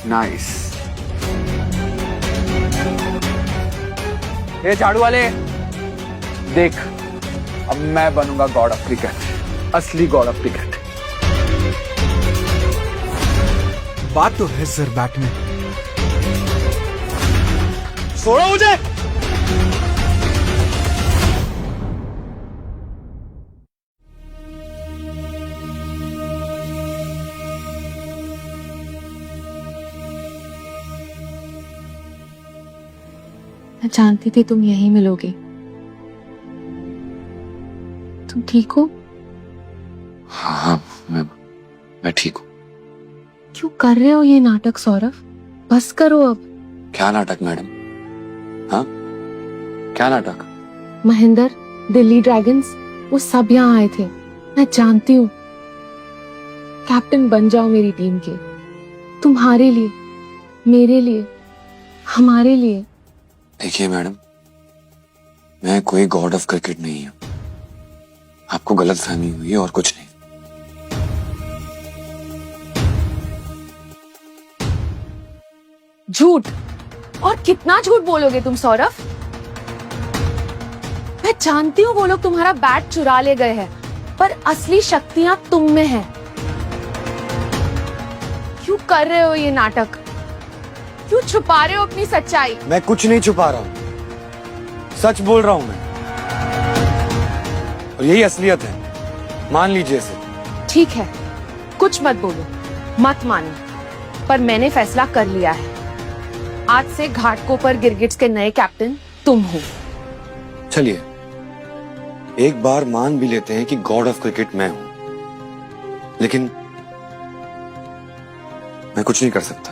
Nice. ये झाड़ू वाले देख, अब मैं बनूंगा गॉड ऑफ क्रिकेट, असली गॉड ऑफ क्रिकेट। बात तो है सर बैट में। छोड़ो मुझे। मैं जानती थी तुम यहीं मिलोगे। तुम ठीक हो? हाँ, मैं ठीक हूँ। क्यों कर रहे हो ये नाटक सौरभ? बस करो अब। क्या नाटक मैडम? हाँ, क्या नाटक? महेंद्र, दिल्ली ड्रैगन्स, वो सब यहाँ आए थे। मैं जानती हूँ। कैप्टन बन जाओ मेरी टीम के, तुम्हारे लिए, मेरे लिए, हमारे लिए। देखिए मैडम, मैं कोई गॉड ऑफ क्रिकेट नहीं हूँ। आपको गलतफहमी हुई है और कुछ नहीं। झूठ, और कितना झूठ बोलोगे तुम सौरभ? मैं जानती हूँ वो लोग तुम्हारा बैट चुरा ले गए हैं, पर असली शक्तियां तुम में हैं। क्यों कर रहे हो ये नाटक? क्यों छुपा रहे हो अपनी सच्चाई? मैं कुछ नहीं छुपा रहा हूँ, सच बोल रहा हूँ मैं, और यही असलियत है। मान लीजिए इसे। ठीक है, कुछ मत बोलो, मत मानो, पर मैंने फैसला कर लिया है। आज से घाटकोपर गिरगिट्स के नए कैप्टन तुम हो। चलिए, एक बार मान भी लेते हैं कि गॉड ऑफ क्रिकेट मैं हूं, लेकिन मैं कुछ नहीं कर सकता।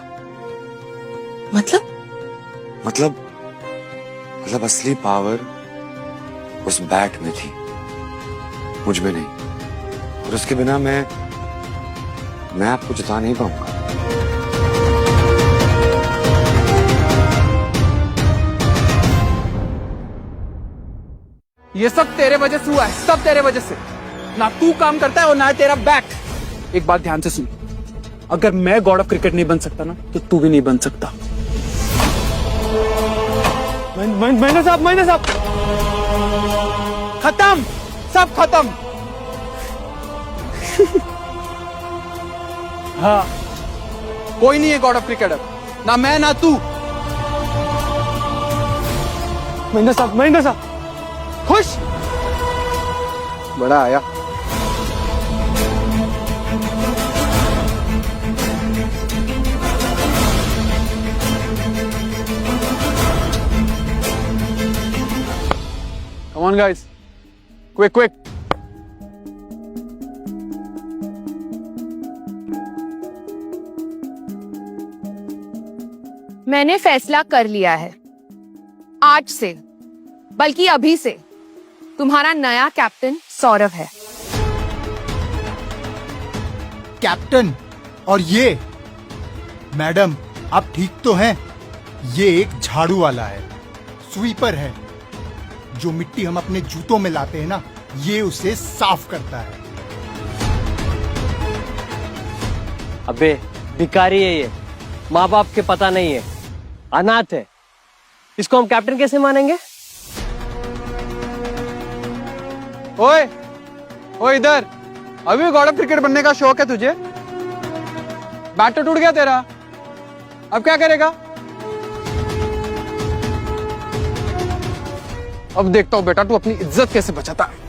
मतलब असली पावर उस बैट में थी, मुझ में नहीं, और उसके बिना मैं आपको जिता नहीं पाऊंगा। ये सब तेरे वजह से हुआ है, सब तेरे वजह से। ना तू काम करता है और ना तेरा बैट। एक बात ध्यान से सुन, अगर मैं गॉड ऑफ क्रिकेट नहीं बन सकता ना, तो तू भी नहीं बन सकता। महेंद्र साहब, खत्म, सब खत्म। हाँ, कोई नहीं है गॉड ऑफ क्रिकेटर, ना मैं ना तू। महेंद्र साहब, खुश? बड़ा आया। Come on guys, quick. मैंने फैसला कर लिया है। आज से, बल्कि अभी से, तुम्हारा नया कैप्टन सौरभ है। कैप्टन? और ये मैडम, आप ठीक तो हैं? ये एक झाड़ू वाला है, स्वीपर है। जो मिट्टी हम अपने जूतों में लाते हैं ना, ये उसे साफ करता है। अबे भिखारी है ये, माँ बाप के पता नहीं है, अनाथ है। इसको हम कैप्टन कैसे मानेंगे? ओए इधर, अभी गॉड ऑफ क्रिकेट बनने का शौक है तुझे? बैट तो टूट गया तेरा, अब क्या करेगा? अब देखता हूं बेटा तू अपनी इज्जत कैसे बचाता है।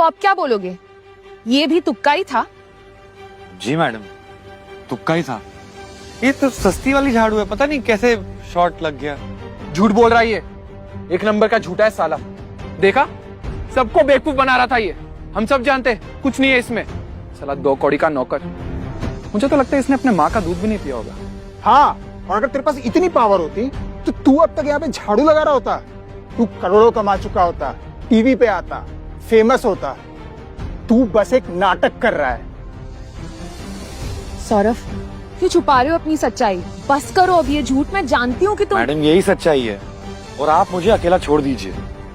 अब क्या बोलोगे? ये भी तुक्का ही था? जी मैडम, तुक्का ही था। ये तो सस्ती वाली झाड़ू है, पता नहीं कैसे शॉट लग गया। झूठ बोल रहा है ये, एक नंबर का झूठा है साला। देखा, सबको बेवकूफ बना रहा था ये। हम सब जानते हैं कुछ नहीं है इसमें। साला 2 कौड़ी का नौकर। मुझे तो लगता है इसने अपने माँ का दूध भी नहीं पिया होगा। हाँ, और अगर तेरे पास इतनी पावर होती तो तू अब तक यहाँ पे झाड़ू लगा रहा होता। तू करोड़ों कमा चुका होता, टीवी पे आता, फेमस होता। तू बस एक नाटक कर रहा है। सौरभ, क्यों छुपा रहे हो अपनी सच्चाई? बस करो अब ये झूठ। मैं जानती हूँ कि तुम। मैडम यही सच्चाई है, और आप मुझे अकेला छोड़ दीजिए।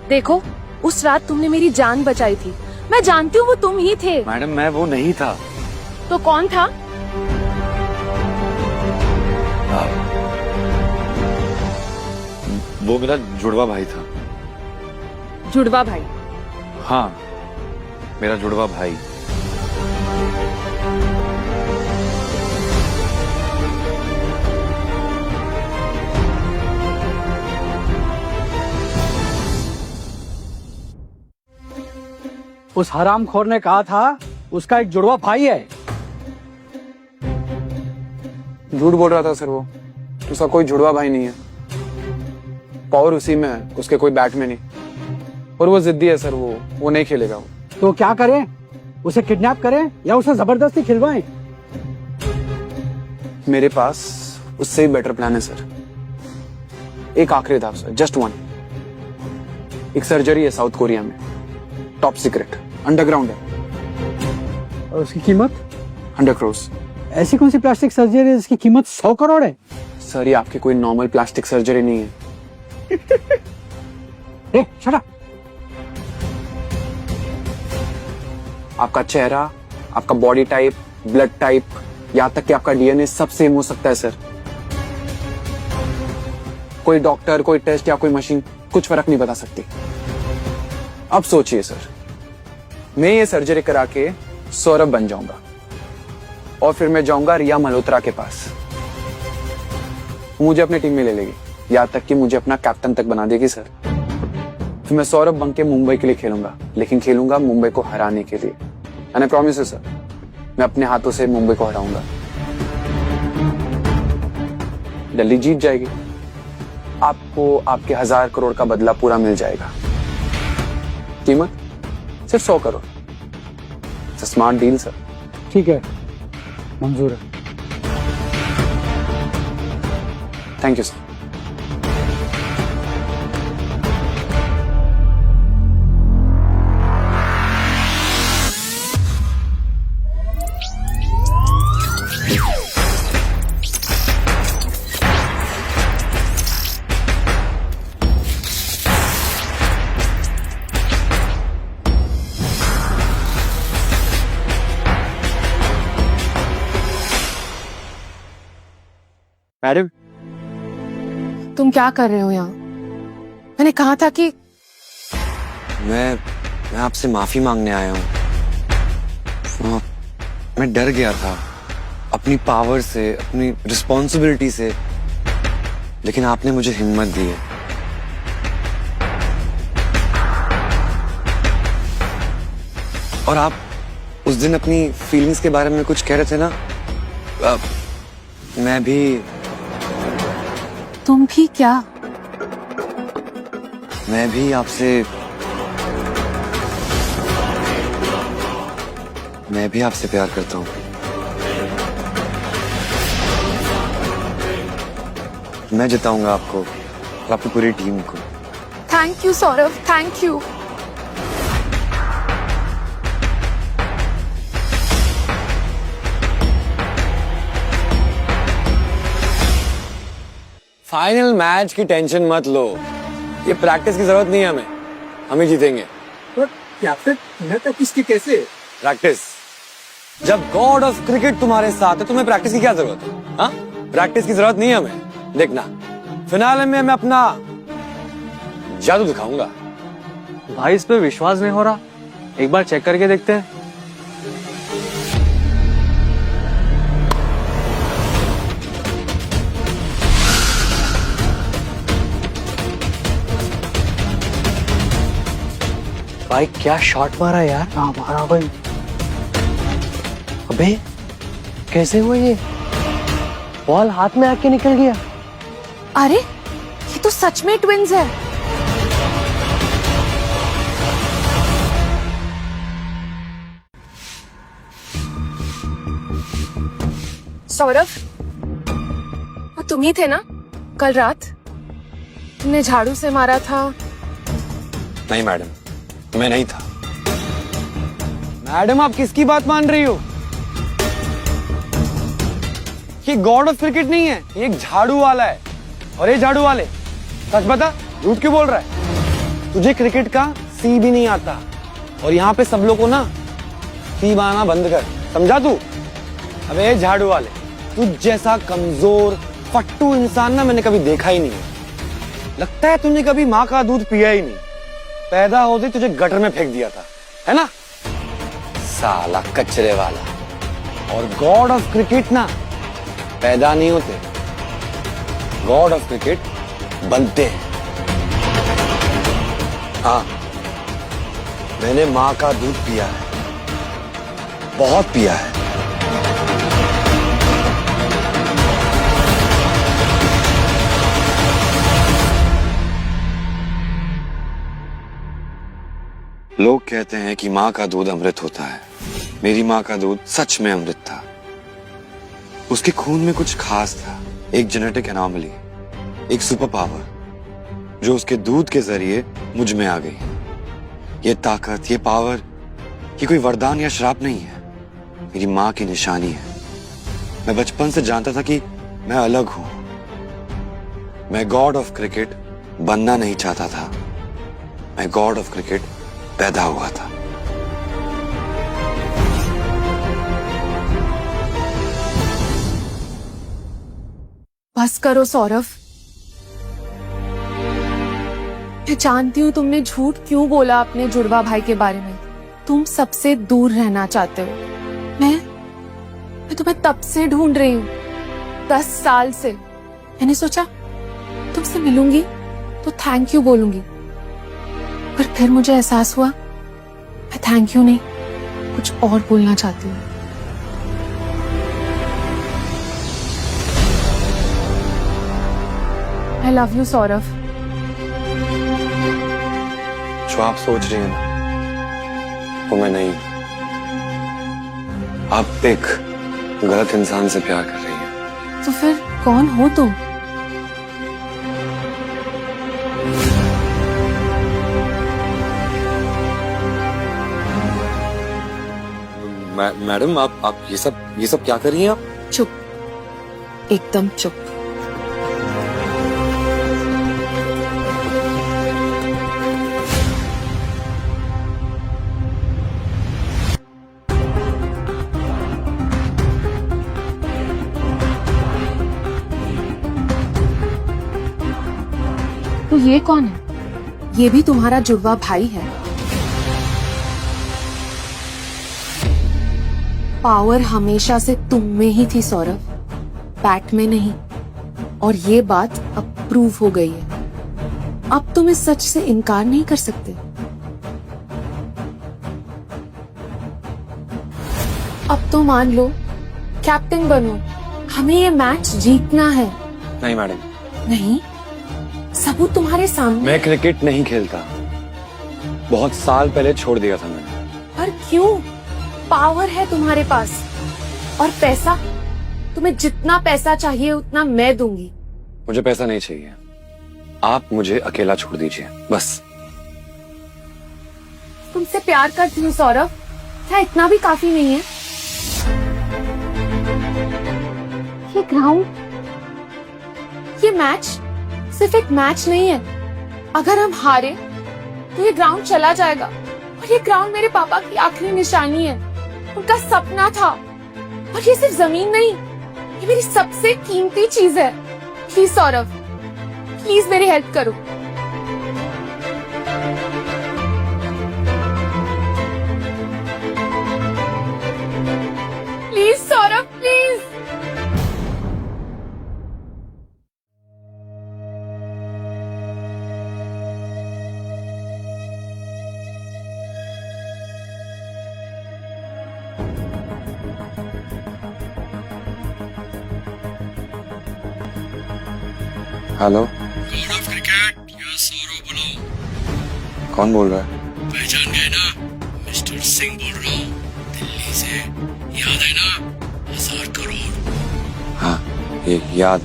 देखो, उस रात तुमने मेरी जान बचाई थी। मैं जानती हूँ वो तुम ही थे। मैडम मैं वो नहीं था। तो कौन था? वो मेरा जुड़वा भाई था। जुड़वा भाई? हाँ, मेरा जुड़वा भाई। उस हरामखोर ने कहा था उसका एक जुड़वा भाई है। झूठ बोल रहा था सर वो। उसका कोई जुड़वा भाई नहीं है। पावर उसी में है, उसके कोई बैट में नहीं। और वो जिद्दी है सर, वो नहीं खेलेगा वो। तो क्या करें? उसे किडनैप करें या उसे जबरदस्ती खिलवाएं? मेरे पास उससे ही बेटर प्लान है सर। एक आखिरी था सर, जस्ट वन। एक सर्जरी है साउथ कोरिया में, टॉप सीक्रेट, अंडरग्राउंड है। और उसकी कीमत? 100 करोड़। ऐसी कौन सी प्लास्टिक सर्जरी है जिसकी कीमत 100 करोड़ है? सर ये आपकी कोई नॉर्मल प्लास्टिक सर्जरी नहीं है। Shut up. आपका चेहरा, आपका बॉडी टाइप, ब्लड टाइप, यहाँ तक कि आपका डीएनए सब सेम हो सकता है सर। कोई डॉक्टर, कोई टेस्ट या कोई मशीन कुछ फर्क नहीं बता सकती। अब सोचिए सर, मैं ये सर्जरी करा के सौरभ बन जाऊंगा और फिर मैं जाऊंगा रिया मल्होत्रा के पास। मुझे अपनी टीम में ले लेगी, यहाँ तक कि मुझे अपना कैप्टन तक बना देगी सर। फिर मैं सौरभ बन के मुंबई के लिए खेलूंगा, लेकिन खेलूंगा मुंबई को हराने के लिए। मैंने प्रॉमिस है सर, मैं अपने हाथों से मुंबई को हराऊंगा। दिल्ली जीत जाएगी, आपको आपके 1000 करोड़ का बदला पूरा मिल जाएगा। कीमत सिर्फ 100 करोड़। Smart deal sir. ठीक है, मंजूर है। Thank you sir. मैडम तुम क्या कर रहे हो यहाँ? मैंने कहा था कि मैं आपसे माफी मांगने आया हूँ। मैं डर गया था अपनी पावर से, अपनी रिस्पॉन्सिबिलिटी से, लेकिन आपने मुझे हिम्मत दी है। और आप उस दिन अपनी फीलिंग्स के बारे में कुछ कह रहे थे ना, मैं भी। तुम भी क्या? मैं भी आपसे प्यार करता हूँ। मैं जिताऊंगा आपको और आपकी पूरी टीम को। Thank you Saurabh, thank you. Final match की टेंशन मत लो, ये प्रैक्टिस की जरूरत नहीं है हमें, हम ही जीतेंगे। प्रैक्टिस की कैसे? प्रैक्टिस, जब गॉड ऑफ क्रिकेट तुम्हारे साथ है तुम्हें प्रैक्टिस की क्या जरूरत है? हाँ, प्रैक्टिस की जरूरत नहीं है हमें। देखना फिनाले में मैं अपना जादू दिखाऊंगा। भाई इस पे विश्वास नहीं हो रहा, एक बार चेक करके देखते हैं। भाई क्या शॉट मारा यार। हाँ मारा भाई। अबे कैसे हुआ ये? बॉल हाथ में आके निकल गया। अरे ये तो सच में ट्विंस है। सौरभ, वो तुम ही थे ना कल रात? तुमने झाड़ू से मारा था। नहीं मैडम, मैं नहीं था। मैडम आप किसकी बात मान रही हो? ये गॉड ऑफ क्रिकेट नहीं है, ये एक झाड़ू वाला है। और ये झाड़ू वाले, सच बता, झूठ क्यों बोल रहा है? तुझे क्रिकेट का सी भी नहीं आता। और यहाँ पे सब लोग को ना सी बनाना बंद कर, समझा तू? अबे ये झाड़ू वाले, तुझ जैसा कमजोर फट्टू इंसान ना मैंने कभी देखा ही नहीं है। लगता है तूने कभी माँ का दूध पिया ही नहीं। पैदा होते तुझे गटर में फेंक दिया था, है ना? साला कचरे वाला। और गॉड ऑफ क्रिकेट ना पैदा नहीं होते, गॉड ऑफ क्रिकेट बनते हैं। हाँ, मैंने माँ का दूध पिया है, बहुत पिया है। लोग कहते हैं कि माँ का दूध अमृत होता है। मेरी माँ का दूध सच में अमृत था। उसके खून में कुछ खास था, एक जेनेटिक एनॉमली, एक सुपर पावर जो उसके दूध के जरिए मुझ में आ गई। ये ताकत, ये पावर, ये कोई वरदान या श्राप नहीं है, मेरी माँ की निशानी है। मैं बचपन से जानता था कि मैं अलग हूं। मैं गॉड ऑफ क्रिकेट बनना नहीं चाहता था, मैं गॉड ऑफ क्रिकेट पैदा हुआ था। बस करो सौरभ। मैं जानती हूँ तुमने झूठ क्यों बोला अपने जुड़वा भाई के बारे में। तुम सबसे दूर रहना चाहते हो। मैं तुम्हें तब से ढूंढ रही हूँ, 10 साल से। मैंने सोचा तुमसे मिलूंगी तो थैंक यू बोलूंगी, पर फिर मुझे एहसास हुआ मैं थैंक यू नहीं, कुछ और बोलना चाहती हूँ। I love you Saurabh. जो आप सोच रही हैं ना, वो मैं नहीं। आप एक गलत इंसान से प्यार कर रही हैं। तो फिर कौन हो तुम? मैडम आप ये सब क्या कर रही हैं आप? चुप, एकदम चुप। तो ये कौन है? ये भी तुम्हारा जुड़वा भाई है? पावर हमेशा से तुम में ही थी सौरभ, बैट में नहीं। और ये बात अब प्रूव हो गई है। अब तुम इस सच से इनकार नहीं कर सकते। अब तो मान लो, कैप्टन बनो, हमें ये मैच जीतना है। नहीं मैडम। नहीं, सबूत तुम्हारे सामने। मैं क्रिकेट नहीं खेलता, बहुत साल पहले छोड़ दिया था मैंने। पर क्यों? पावर है तुम्हारे पास और पैसा। तुम्हें जितना पैसा चाहिए उतना मैं दूंगी। मुझे पैसा नहीं चाहिए, आप मुझे अकेला छोड़ दीजिए बस। तुमसे प्यार करती हूँ सौरभ, क्या इतना भी काफी नहीं है? ये ग्राउंड, ये मैच सिर्फ एक मैच नहीं है। अगर हम हारे तो ये ग्राउंड चला जाएगा। और ये ग्राउंड मेरे पापा की आखिरी निशानी है, उनका सपना था। और ये सिर्फ जमीन नहीं, ये मेरी सबसे कीमती चीज है। प्लीज सौरभ, प्लीज मेरी हेल्प करो। Please Saurabh, please. Hello, God of cricket, यहाँ सौरव बोलो। कौन बोल रहा है? पहचान गए ना? मिस्टर सिंह बोल रहा हूँ, दिल्ली से। याद है ना? 1000 करोड़। हाँ, ये याद।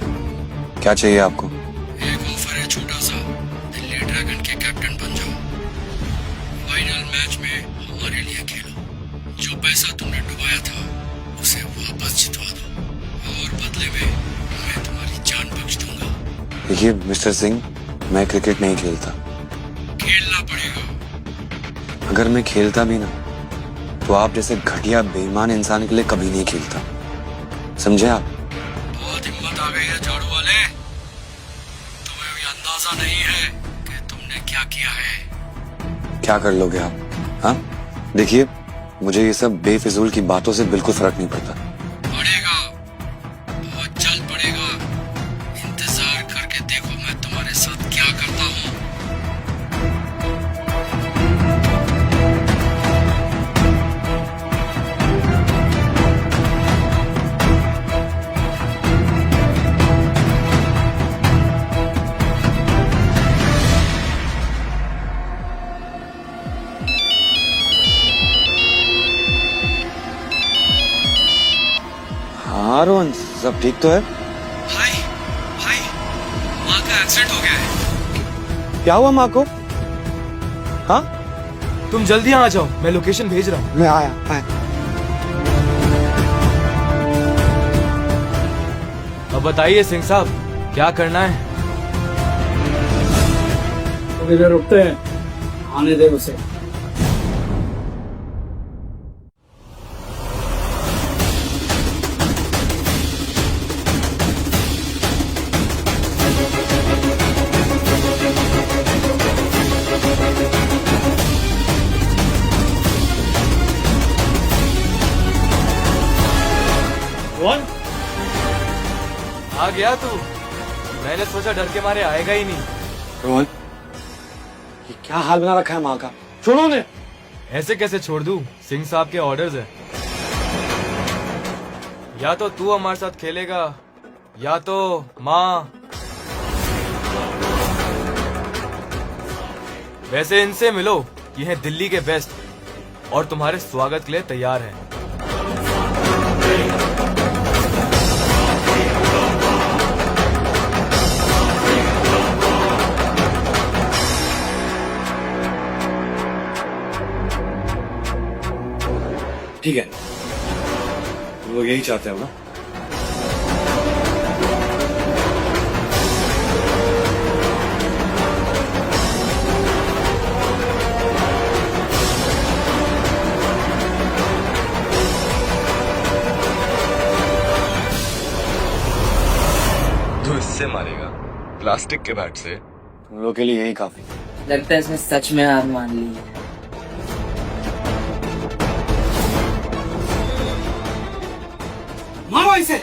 क्या चाहिए आपको? एक ऑफर है छोटा सा, दिल्ली ड्रैगन के कैप्टन बन जाओ। फाइनल मैच में हमारे लिए खेलो। जो पैसा तुमने डुबाया था उसे वापस जितवा दो, और बदले में मैं तुम्हारी जान बख्श दूंगा। देखिए मिस्टर सिंह, मैं क्रिकेट नहीं खेलता। खेलना पड़ेगा। अगर मैं खेलता भी ना, तो आप जैसे घटिया बेईमान इंसान के लिए कभी नहीं खेलता, समझे आप? बहुत हिम्मत आ गई है झाड़ू वाले। तुम्हें भी अंदाजा नहीं है कि तुमने क्या किया है। क्या कर लोगे आप? हाँ, देखिए मुझे ये सब बेफिजूल की बातों से बिल्कुल फर्क नहीं पड़ता। पड़ेगा, बहुत जल्द पड़ेगा। इंतजार करके देखो मैं तुम्हारे साथ क्या करता हूँ। हाँ रोहन, सब ठीक तो है? भाई, भाई, माँ का एक्सीडेंट हो गया है। क्या हुआ माँ को? हाँ, तुम जल्दी यहाँ आ जाओ, मैं लोकेशन भेज रहा हूँ। मैं आया। अब बताइए सिंह साहब, क्या करना है? थोड़ी देर रुकते हैं, आने दे उसे। कौन आ गया तू? मैंने सोचा डर के मारे आएगा ही नहीं। रोहन, ये क्या हाल बना रखा है माँ का? छोड़ो ने। ऐसे कैसे छोड़ दूं? सिंह साहब के ऑर्डर्स है। या तो तू हमारे साथ खेलेगा या तो माँ। वैसे इनसे मिलो, ये हैं दिल्ली के बेस्ट और तुम्हारे स्वागत के लिए तैयार हैं। ठीक है, तुम लोग यही चाहते हो ना? तो इससे मारेगा, प्लास्टिक के बैट से? तुम लोग के लिए यही काफी। लगता है इसने सच में हार मान ली है। मारो इसे।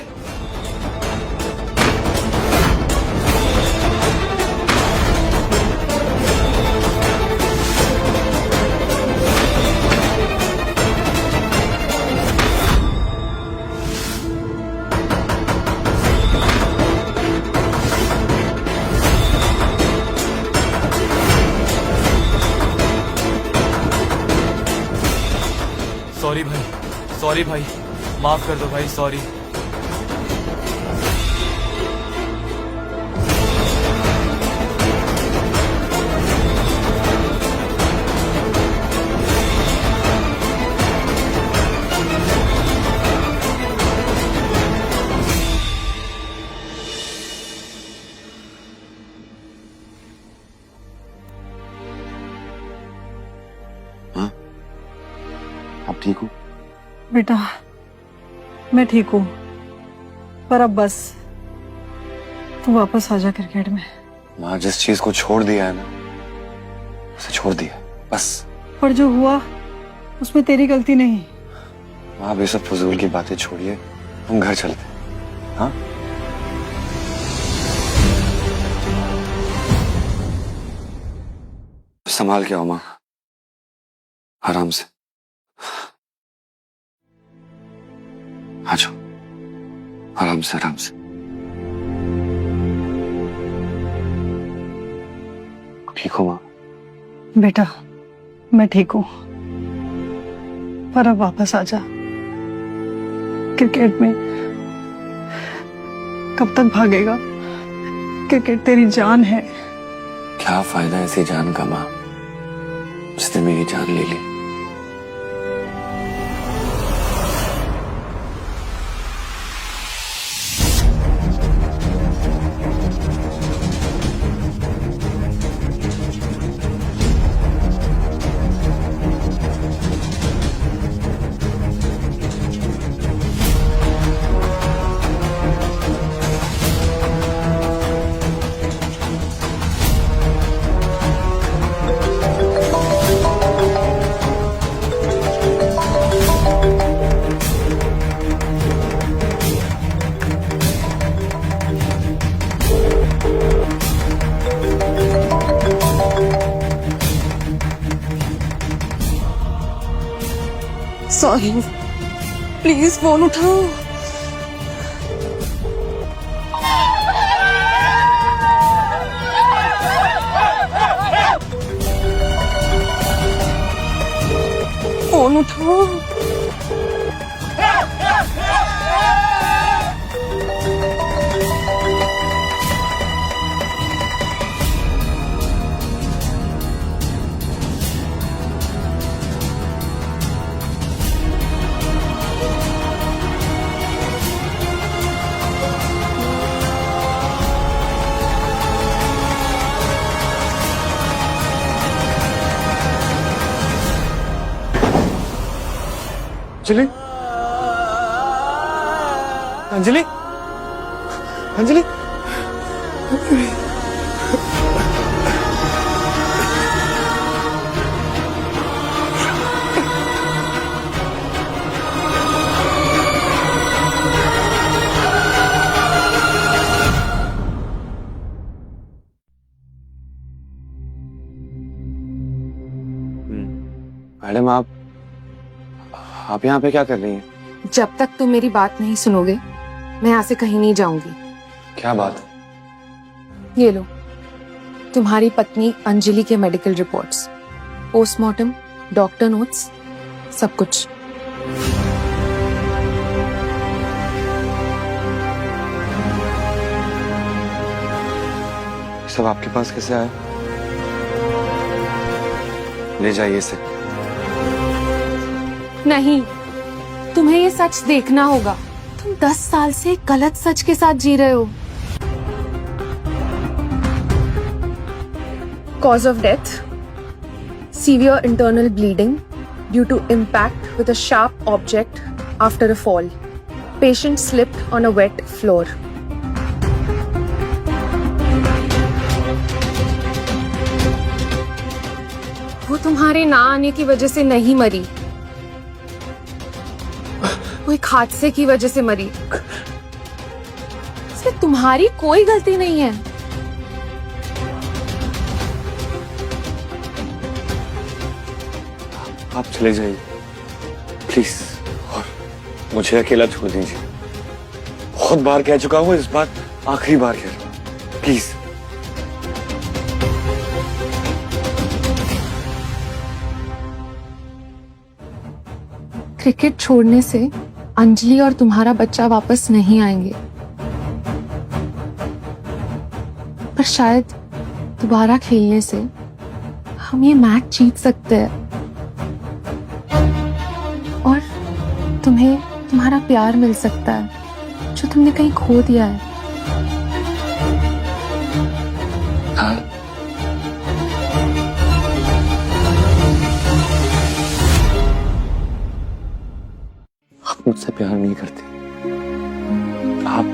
सॉरी भाई, माफ कर दो भाई, सॉरी। हाँ, आप ठीक हो? बेटा, मैं ठीक हूँ, पर अब बस तू वापस आ जा क्रिकेट में। माँ, जिस चीज को छोड़ दिया है ना, उसे छोड़ दिया बस। पर जो हुआ उसमें तेरी गलती नहीं। माँ, अब ये सब फजूल की बातें छोड़िए, हम घर चलते हैं। हाँ, संभाल के आओ माँ, आराम से। आ जाओ, आराम से आराम से। ठीक हो माँ? बेटा मैं ठीक हूँ, पर अब वापस आ जा। क्रिकेट में कब तक भागेगा? क्रिकेट तेरी जान है। क्या फायदा ऐसी जान का माँ, जिसने मेरी जान ले ली। सॉरी, प्लीज फोन उठाओ। फोन उठाओ। अंजलि, अंजलि, अंजलि, मैडम आप यहाँ पे क्या कर रही हैं? जब तक तुम मेरी बात नहीं सुनोगे मैं यहाँ से कहीं नहीं जाऊंगी। क्या बात? ये लो, तुम्हारी पत्नी अंजलि के medical reports, postmortem, doctor notes, सब कुछ। सब आपके पास कैसे आया? ले जाइए इसे। नहीं, तुम्हें ये सच देखना होगा। तुम 10 साल से गलत सच के साथ जी रहे हो। Cause of death: severe internal bleeding due to impact with a sharp object after a fall. Patient slipped on a wet floor. वो तुम्हारे ना आने की वजह से नहीं मरी, वो एक हादसे की वजह से मरी। इसमें तुम्हारी कोई गलती नहीं है। आप चले जाइए प्लीज, और मुझे अकेला छोड़ दीजिए। बहुत बार कह चुका हूँ, इस बार आखिरी बार कह रहा हूँ, प्लीज। क्रिकेट छोड़ने से अंजलि और तुम्हारा बच्चा वापस नहीं आएंगे, पर शायद दोबारा खेलने से हम ये मैच जीत सकते हैं और तुम्हें तुम्हारा प्यार मिल सकता है जो तुमने कहीं खो दिया है। हाँ। आप मुझसे प्यार नहीं करती, आप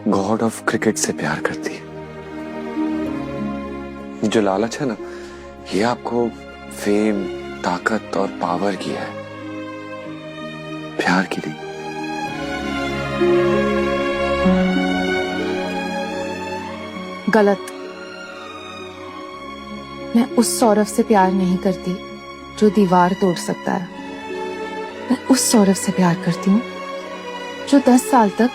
गॉड ऑफ क्रिकेट से प्यार करती है। जो लालच है ना, ये आपको फेम, ताकत और पावर की है, प्यार की नहीं। गलत। मैं उस सौरभ से प्यार नहीं करती जो दीवार तोड़ सकता है। मैं उस सौरभ से प्यार करती हूँ जो 10 साल तक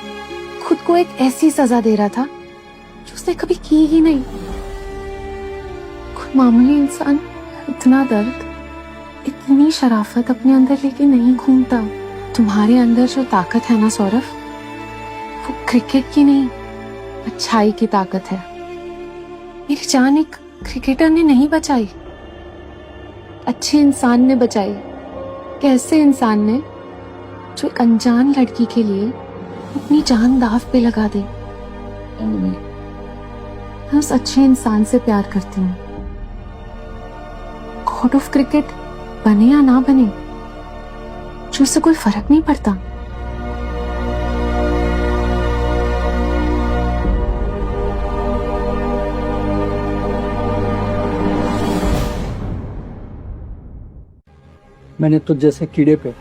खुद को एक ऐसी सजा दे रहा था जो उसने कभी की ही नहीं। खुद मामूली इंसान इतना दर्द, इतनी शराफत अपने अंदर लेके नहीं घूमता। तुम्हारे अंदर जो ताकत है ना सौरभ, वो क्रिकेट की नहीं, अच्छाई की ताकत है। मेरी जान एक क्रिकेटर ने नहीं बचाई, अच्छे इंसान ने बचाई। कैसे इंसान ने, जो एक अनजान लड़की के लिए अपनी जान दाव पे लगा दे। मैं उस अच्छे इंसान से प्यार करती हूँ। गॉड ऑफ क्रिकेट बने या ना बने, जो उससे कोई फर्क नहीं पड़ता। मैंने तुझ जैसे कीड़े पे,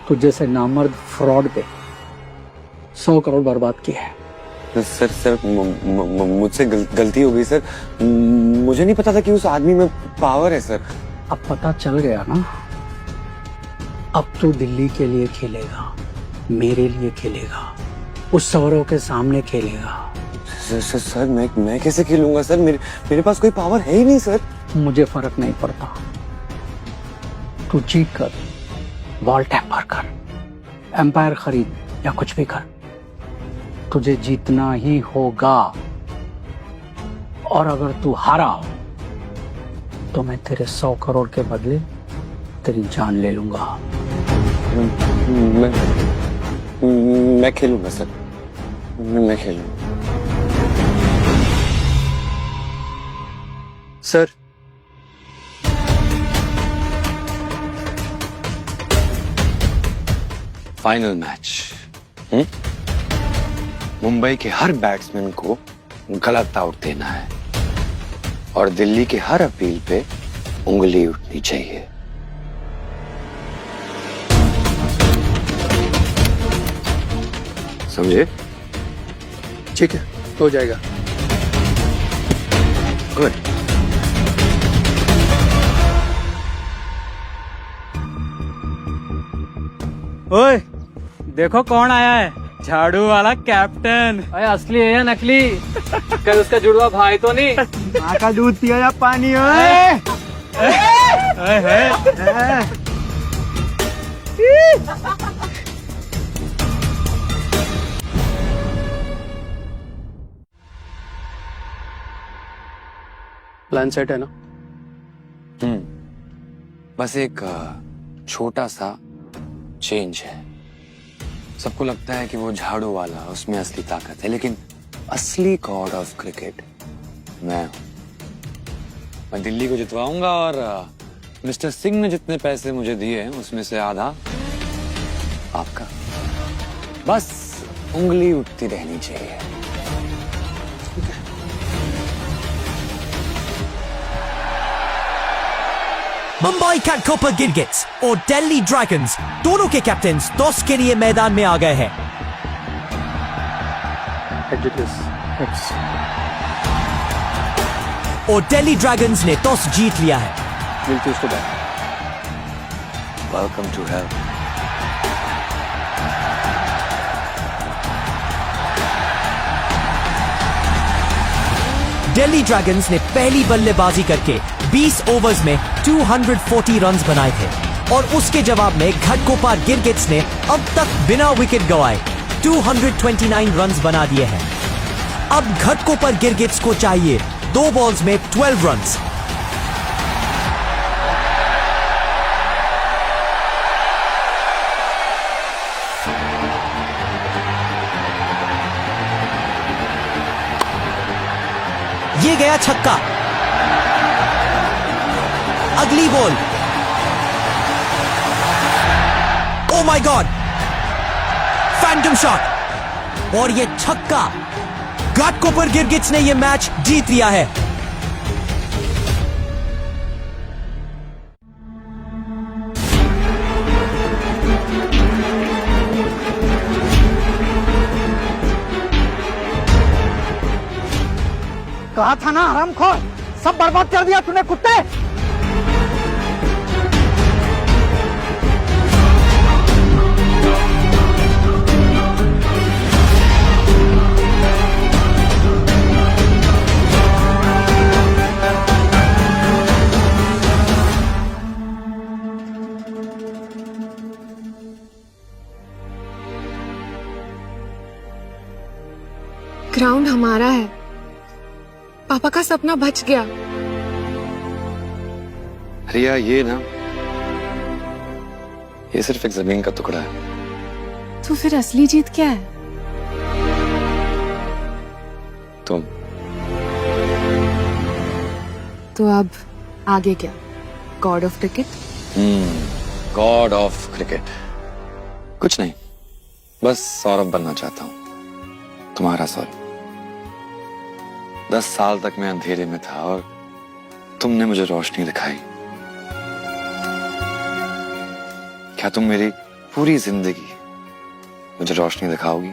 तुझ जैसे नामर्द फ्रॉड पे 100 करोड़ बर्बाद किए हैं। सर मुझसे गलती हो गई सर। मुझे नहीं पता था कि उस आदमी में पावर है सर। अब पता चल गया ना। अब तू दिल्ली के लिए खेलेगा, मेरे लिए खेलेगा, उस सौरव के सामने खेलेगा। सर मैं कैसे खेलूंगा सर? मेरे पास कोई पावर है ही नहीं सर। मुझे फर्क नहीं पड़ता। तू चीट कर, बॉल टैम्पर कर, एम्पायर खरीद या कुछ भी कर, तुझे जीतना ही होगा। और अगर तू हारा तो मैं तेरे 100 करोड़ के बदले तेरी जान ले लूंगा। मैं खेलूंगा सर, मैं खेलूंगा। Sir, final match. मुंबई के हर बैट्समैन को गलत आउट देना है और दिल्ली के हर अपील पे उंगली उठनी चाहिए। समझे? ठीक है, हो जाएगा। गुड। ओए, देखो कौन आया है, झाड़ू वाला कैप्टन। अरे असली है या नकली? कल उसका जुड़वा भाई तो नहीं? माँ का दूध पिया या पानी? प्लान सेट है ना? बस एक छोटा सा चेंज है। सबको लगता है कि वो झाड़ू वाला उसमें असली ताकत है, लेकिन असली गॉड ऑफ क्रिकेट मैं हूं। मैं दिल्ली को जितवाऊंगा और मिस्टर सिंह ने जितने पैसे मुझे दिए हैं उसमें से आधा आपका। बस उंगली उठती रहनी चाहिए। मुंबई कैटकोपर गिरगिट्स और दिल्ली ड्रैगन्स दोनों के कैप्टन्स टॉस के लिए मैदान में आ गए हैं। और दिल्ली ड्रैगन्स ने टॉस जीत लिया है। मिलती उसको बैठ। Welcome to help. Delhi Dragons ने पहली बल्लेबाजी करके 20 ओवर्स में 240 रन्स बनाए थे और उसके जवाब में घटकोपर गिरगिट्स ने अब तक बिना विकेट गंवाए 229 रन्स बना दिए हैं। अब घटकोपर गिरगिट्स को चाहिए 2 बॉल्स में 12 रन्स। ये गया छक्का। अगली ball. Oh my God, Phantom shot और ये छक्का। घटकोपर गिरगिट्स ने ये मैच जीत लिया है। कहा था ना हरामखोर, सब बर्बाद कर दिया तूने कुत्ते। मारा है। पापा का सपना बच गया। रिया, ये ना, ये सिर्फ एक जमीन का टुकड़ा है। तो फिर असली जीत क्या है? तुम। तो अब आगे क्या? God of cricket? God of cricket कुछ नहीं, बस सौरभ बनना चाहता हूं, तुम्हारा सौरभ। 10 साल तक मैं अंधेरे में था और तुमने मुझे रोशनी दिखाई। क्या तुम मेरी पूरी जिंदगी मुझे रोशनी दिखाओगी?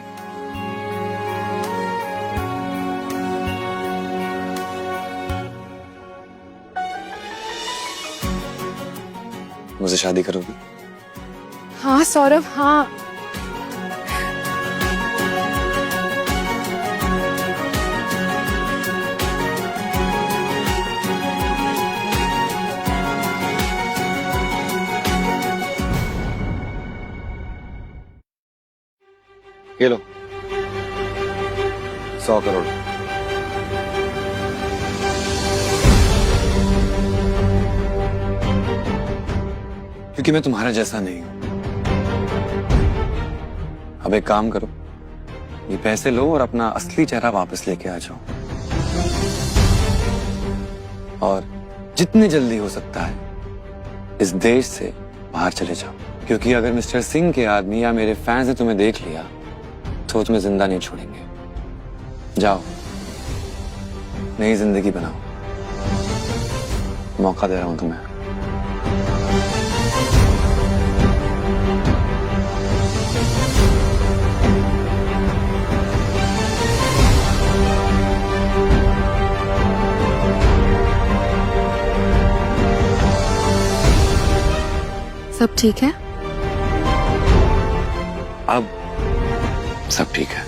मुझे शादी करोगी? हाँ सौरभ, हाँ। ये लो 100 करोड़। क्योंकि मैं तुम्हारा जैसा नहीं हूं। अब एक काम करो, ये पैसे लो और अपना असली चेहरा वापस लेके आ जाओ, और जितनी जल्दी हो सकता है इस देश से बाहर चले जाओ। क्योंकि अगर मिस्टर सिंह के आदमी या मेरे फैंस ने तुम्हें देख लिया तो वो तुम्हें जिंदा नहीं छोड़ेंगे। जाओ, नई जिंदगी बनाओ। मौका दे रहा हूं तुम्हें। सब ठीक है? अब सब ठीक है।